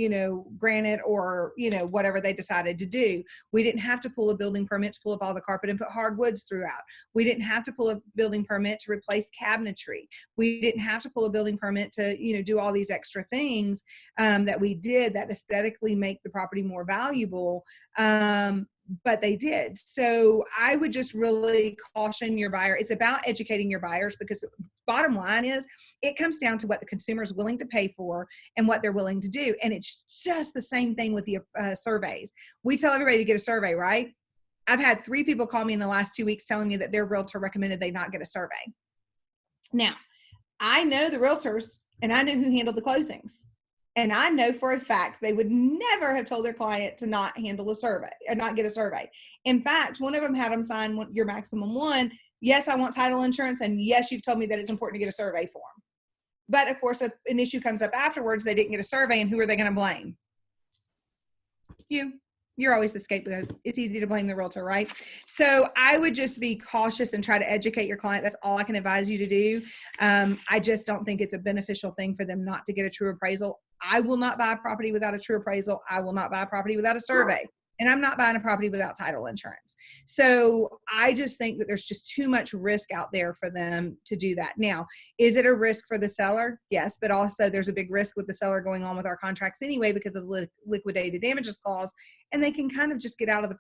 granite or, whatever they decided to do. We didn't have to pull a building permit to pull up all the carpet and put hardwoods throughout. We didn't have to pull a building permit to replace cabinetry. We didn't have to pull a building permit to, do all these extra things that we did that aesthetically make the property more valuable. But they did. So I would just really caution your buyer. It's about educating your buyers, because bottom line is it comes down to what the consumer is willing to pay for and what they're willing to do. And it's just the same thing with the surveys. We tell everybody to get a survey, right? I've had 3 people call me in the last 2 weeks telling me that their realtor recommended they not get a survey. Now, I know the realtors and I know who handled the closings. And I know for a fact they would never have told their client to not handle a survey or not get a survey. In fact, one of them had them sign your maximum one. Yes, I want title insurance. And yes, you've told me that it's important to get a survey form. But of course, if an issue comes up afterwards, they didn't get a survey, and who are they going to blame? You. You're always the scapegoat. It's easy to blame the realtor, right? So I would just be cautious and try to educate your client. That's all I can advise you to do. I just don't think it's a beneficial thing for them not to get a true appraisal. I will not buy a property without a true appraisal. I will not buy a property without a survey. And I'm not buying a property without title insurance. So I just think that there's just too much risk out there for them to do that. Now, is it a risk for the seller? Yes, but also there's a big risk with the seller going on with our contracts anyway because of the liquidated damages clause, and they can kind of just get out of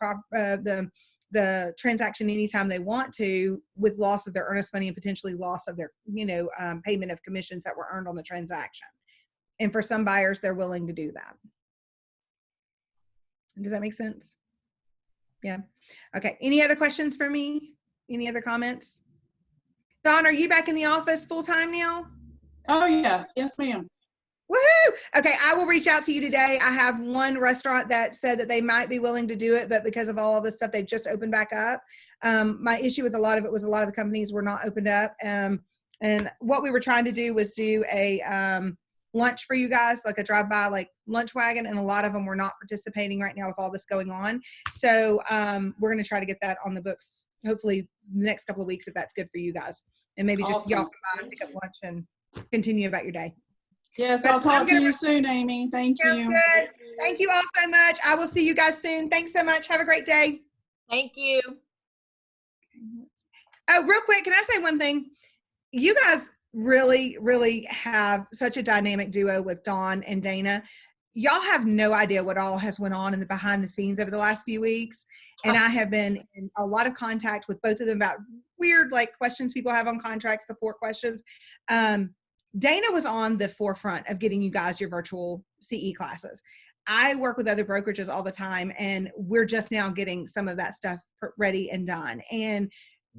the transaction anytime they want to, with loss of their earnest money and potentially loss of their payment of commissions that were earned on the transaction. And for some buyers, they're willing to do that. Does that make sense? Yeah. Okay. Any other questions for me? Any other comments? Dawn, are you back in the office full time now? Oh yeah. Yes, ma'am. Woohoo! Okay. I will reach out to you today. I have one restaurant that said that they might be willing to do it, but because of all of this stuff, they've just opened back up. My issue with a lot of it was a lot of the companies were not opened up. And what we were trying to do was do a, lunch for you guys, like a drive-by, like lunch wagon, and a lot of them were not participating right now with all this going on. So we're going to try to get that on the books, hopefully the next couple of weeks, if that's good for you guys. And maybe just Awesome. y'all come by and pick up lunch and continue about your day. Yes, But I'll talk to you soon, Amy. Thank Sounds you. good. Thank you all so much. I will see you guys soon. Thanks so much. Have a great day. Thank you. Oh, real quick, can I say one thing? You guys really have such a dynamic duo with Dawn and Dana. Y'all have no idea what all has went on in the behind the scenes over the last few weeks. And I have been in a lot of contact with both of them about weird questions people have on contracts, support questions. Dana was on the forefront of getting you guys your virtual CE classes. I work with other brokerages all the time, and we're just now getting some of that stuff ready and done. And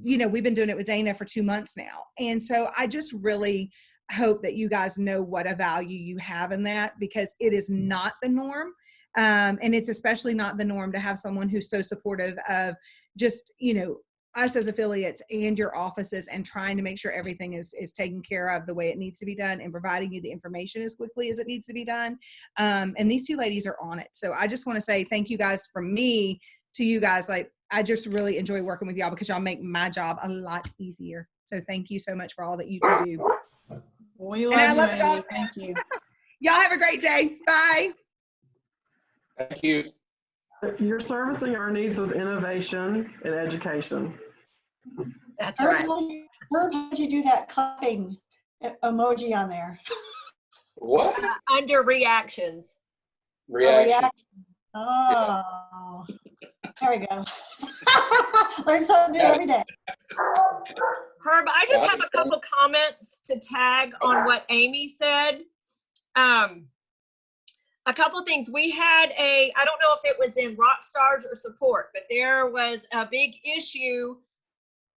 we've been doing it with Dana for 2 months now. And so I just really hope that you guys know what a value you have in that, because it is not the norm. And it's especially not the norm to have someone who's so supportive of just, us as affiliates and your offices, and trying to make sure everything is taken care of the way it needs to be done, and providing you the information as quickly as it needs to be done. And these 2 ladies are on it. So I just want to say thank you guys from me to you guys. I just really enjoy working with y'all, because y'all make my job a lot easier. So thank you so much for all that you do. We love you, Amy. Thank you. Y'all have a great day. Bye. Thank you. You're servicing our needs with innovation and education. That's right. Herb, how'd you do that clapping emoji on there? What? Under reactions. Reaction. Oh, there we go. Learn something new every day. Herb, I just have a couple comments to tag on what Amee said. A couple things. We had I don't know if it was in Rockstars or support, but there was a big issue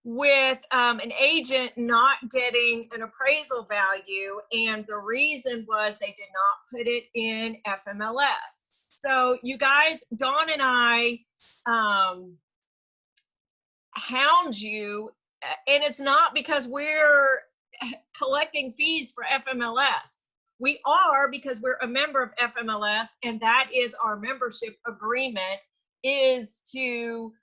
with an agent not getting an appraisal value, and the reason was they did not put it in FMLS. So you guys, Dawn and I hound you, and it's not because we're collecting fees for FMLS. We are, because we're a member of FMLS, and that is our membership agreement, is to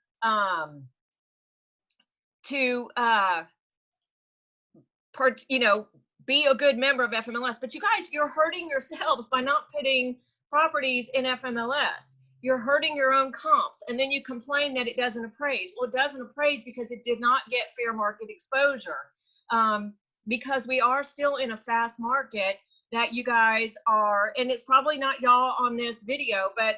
be a good member of FMLS. But you guys, you're hurting yourselves by not putting properties in FMLS. You're hurting your own comps, and then you complain that it doesn't appraise. Well, it doesn't appraise because it did not get fair market exposure. Because we are still in a fast market that you guys are, and it's probably not y'all on this video, but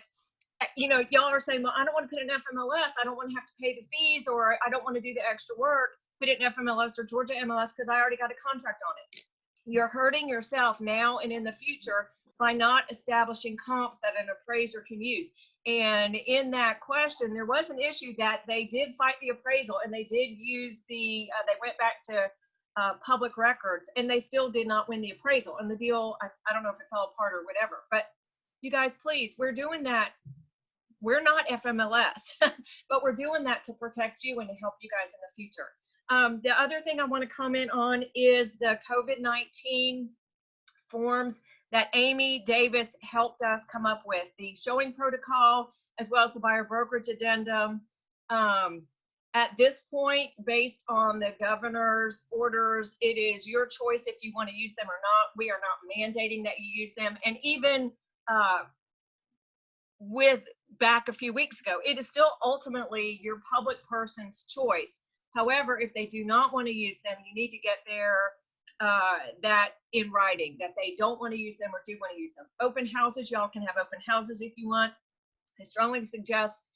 y'all are saying, well, I don't want to put it in FMLS. I don't want to have to pay the fees, or I don't want to do the extra work, put it in FMLS or Georgia MLS because I already got a contract on it. You're hurting yourself now and in the future by not establishing comps that an appraiser can use. And in that question, there was an issue that they did fight the appraisal, and they did use they went back to public records, and they still did not win the appraisal. And the deal, I don't know if it fell apart or whatever, but you guys, please, we're doing that. We're not FMLS, but we're doing that to protect you and to help you guys in the future. The other thing I want to comment on is the COVID-19 forms that Amee Davis helped us come up with, the showing protocol, as well as the buyer brokerage addendum. At this point, based on the governor's orders, it is your choice if you want to use them or not. We are not mandating that you use them. And even with back a few weeks ago, it is still ultimately your public person's choice. However, if they do not want to use them, you need to get that in writing, that they don't want to use them or do want to use them. Open houses, y'all can have open houses if you want. I strongly suggest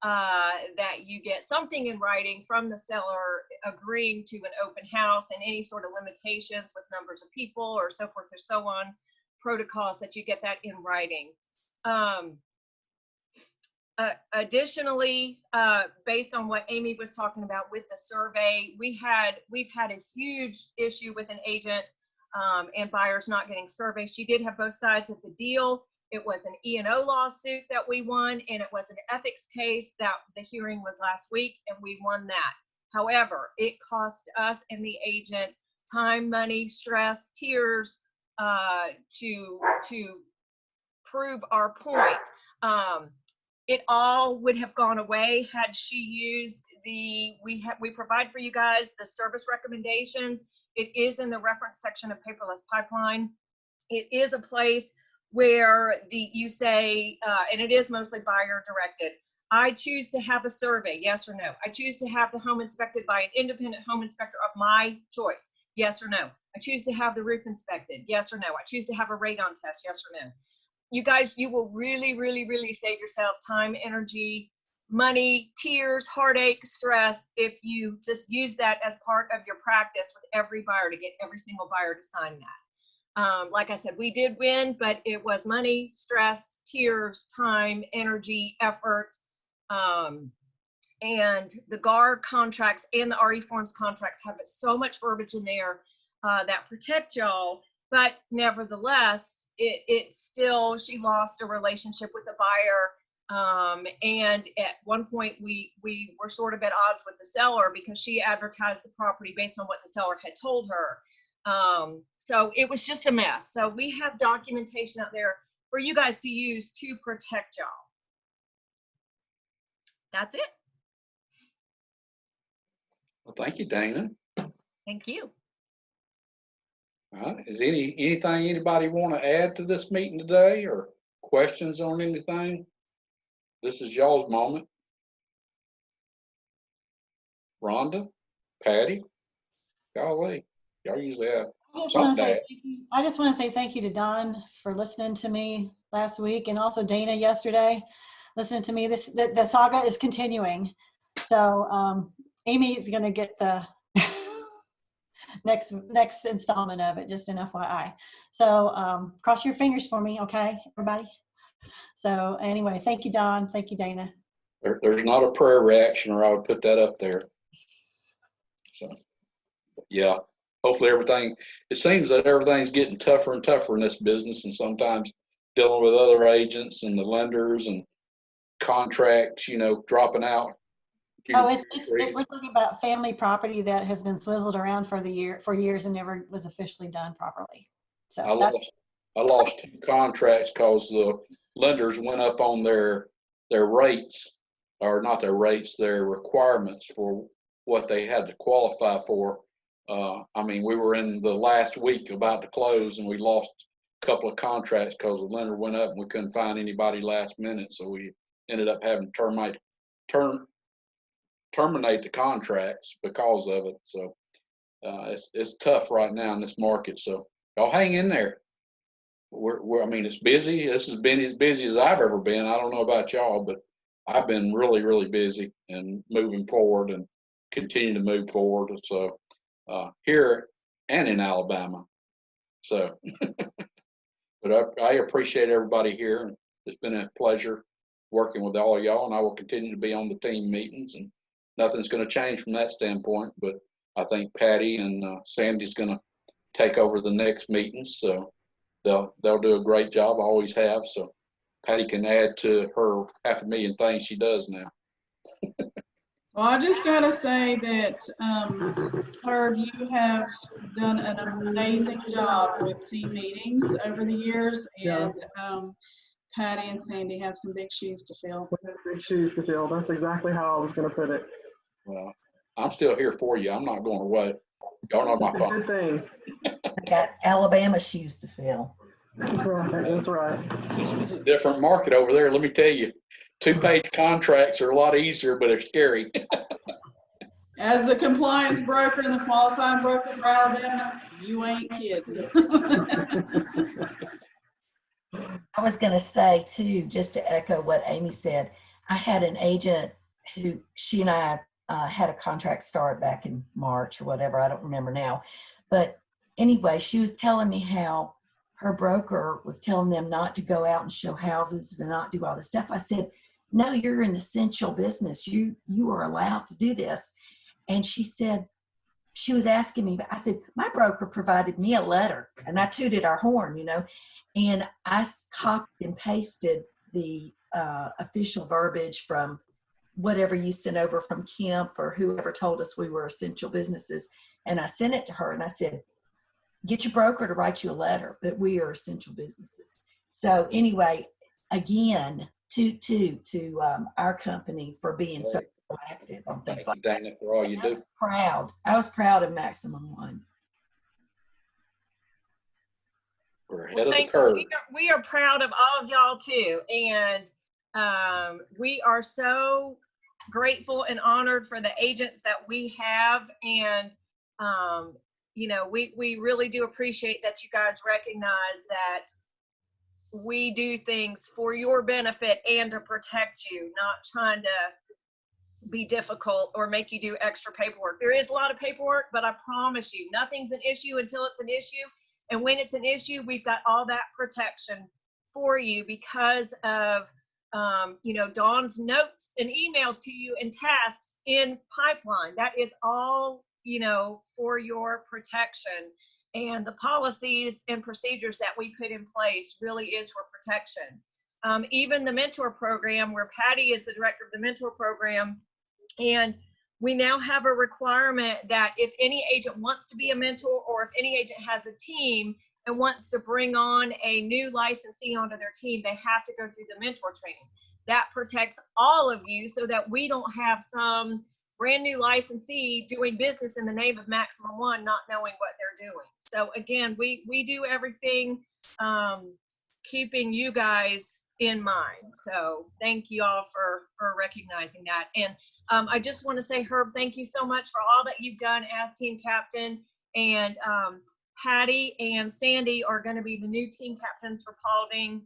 that you get something in writing from the seller agreeing to an open house and any sort of limitations with numbers of people or so forth or so on, protocols, that you get that in writing. Additionally, based on what Amee was talking about with the survey, we've had a huge issue with an agent and buyers not getting surveys. She did have both sides of the deal. It was an E&O lawsuit that we won, and it was an ethics case that the hearing was last week, and we won that. However, it cost us and the agent time, money, stress, tears to prove our point. It all would have gone away had she used we provide for you guys the service recommendations. It is in the reference section of Paperless Pipeline. It is a place where you say, and it is mostly buyer directed, I choose to have a survey, yes or no. I choose to have the home inspected by an independent home inspector of my choice, yes or no. I choose to have the roof inspected, yes or no. I choose to have a radon test, yes or no. You guys, you will really, really, really save yourselves time, energy, money, tears, heartache, stress if you just use that as part of your practice with every buyer, to get every single buyer to sign that. Like I said, we did win, but it was money, stress, tears, time, energy, effort. And the GAR contracts and the RE Forms contracts have so much verbiage in there that protect y'all. But nevertheless, it still, she lost a relationship with the buyer. And at one point we were sort of at odds with the seller because she advertised the property based on what the seller had told her. So it was just a mess. So we have documentation out there for you guys to use to protect y'all. That's it. Well, thank you, Dana. Thank you. All right. Is anything anybody want to add to this meeting today, or questions on anything? This is y'all's moment. Rhonda, Patti, golly, y'all usually have something to add. I just want to say thank you to Don for listening to me last week, and also Dana yesterday, listening to me. The saga is continuing. So Amee is going to get the next installment of it, just an FYI. So cross your fingers for me, okay, everybody? So anyway, thank you, Don. Thank you, Dana. There's not a prayer reaction, or I would put that up there. So, yeah, hopefully everything, it seems that everything's getting tougher and tougher in this business, and sometimes dealing with other agents and the lenders and contracts, you know, dropping out. Oh, we're talking about family property that has been swizzled around for years and never was officially done properly. So I lost 2 contracts because the lenders went up on their rates, or not their rates, their requirements for what they had to qualify for. I mean, we were in the last week about to close, and we lost a couple of contracts because the lender went up and we couldn't find anybody last minute. So we ended up having to terminate the contracts because of it. So it's tough right now in this market. So y'all hang in there. I mean, it's busy. This has been as busy as I've ever been. I don't know about y'all, but I've been really, really busy and moving forward and continue to move forward. So here and in Alabama. So, but I appreciate everybody here. It's been a pleasure working with all of y'all, and I will continue to be on the team meetings, and nothing's going to change from that standpoint. But I think Patti and Sandy's going to take over the next meetings, so they'll do a great job. I always have. So Patti can add to her 500,000 things she does now. Well, I just gotta say that, Herb, you have done an amazing job with team meetings over the years, and Patti and Sandy have some big shoes to fill. Big shoes to fill. That's exactly how I was going to put it. Well, I'm still here for you. I'm not going away. Y'all know my That's a phone. good thing. I got Alabama shoes to fill. That's right. It's a different market over there. Let me tell you, 2-page contracts are a lot easier, but they're scary. As the compliance broker and the qualified broker for Alabama, you ain't kidding. I was going to say too, just to echo what Amee said, I had an agent who, she and I had a contract start back in March or whatever, I don't remember now. But anyway, she was telling me how her broker was telling them not to go out and show houses, to not do all this stuff. I said, no, you're an essential business. You are allowed to do this. And she said, she was asking me, I said, my broker provided me a letter, and I tooted our horn, you know, and I copied and pasted the official verbiage from whatever you sent over from Kemp or whoever told us we were essential businesses. And I sent it to her and I said, get your broker to write you a letter, but we are essential businesses. So anyway, again, to our company for being so proactive on things like that. Thank you, Dana, for all you do. I was proud of Maximum One. We're ahead of the curve. We are proud of all of y'all too. And we are so grateful and honored for the agents that we have. And, you know, we really do appreciate that you guys recognize that we do things for your benefit and to protect you, not trying to be difficult or make you do extra paperwork. There is a lot of paperwork, but I promise you, nothing's an issue until it's an issue. And when it's an issue, we've got all that protection for you because of, you know, Dawn's notes and emails to you and tasks in pipeline. That is all, you know, for your protection. And the policies and procedures that we put in place really is for protection. Even the mentor program, where Patti is the director of the mentor program, and we now have a requirement that if any agent wants to be a mentor, or if any agent has a team and wants to bring on a new licensee onto their team, they have to go through the mentor training. That protects all of you so that we don't have some brand new licensee doing business in the name of Maximum One, not knowing what they're doing. So again, we do everything keeping you guys in mind. So thank you all for recognizing that. And I just want to say, Herb, thank you so much for all that you've done as team captain. And Patti and Sandy are going to be the new team captains for Paulding.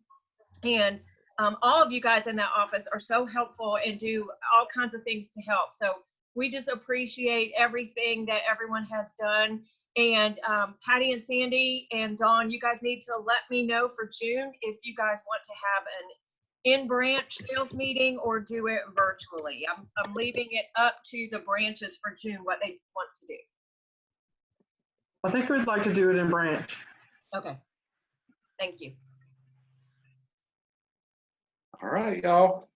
And all of you guys in that office are so helpful and do all kinds of things to help. So We just appreciate everything that everyone has done. And Patti and Sandy and Dawn, you guys need to let me know for June if you guys want to have an in-branch sales meeting or do it virtually. I'm leaving it up to the branches for June, what they want to do. I think we'd like to do it in branch. Okay. Thank you. All right, y'all.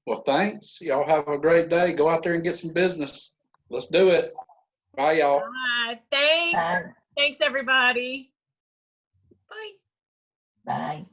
Well, thanks. Y'all have a great day. Go out there and get some business. Let's do it. Bye, y'all. Bye. Thanks. Bye. Thanks, everybody. Bye. Bye.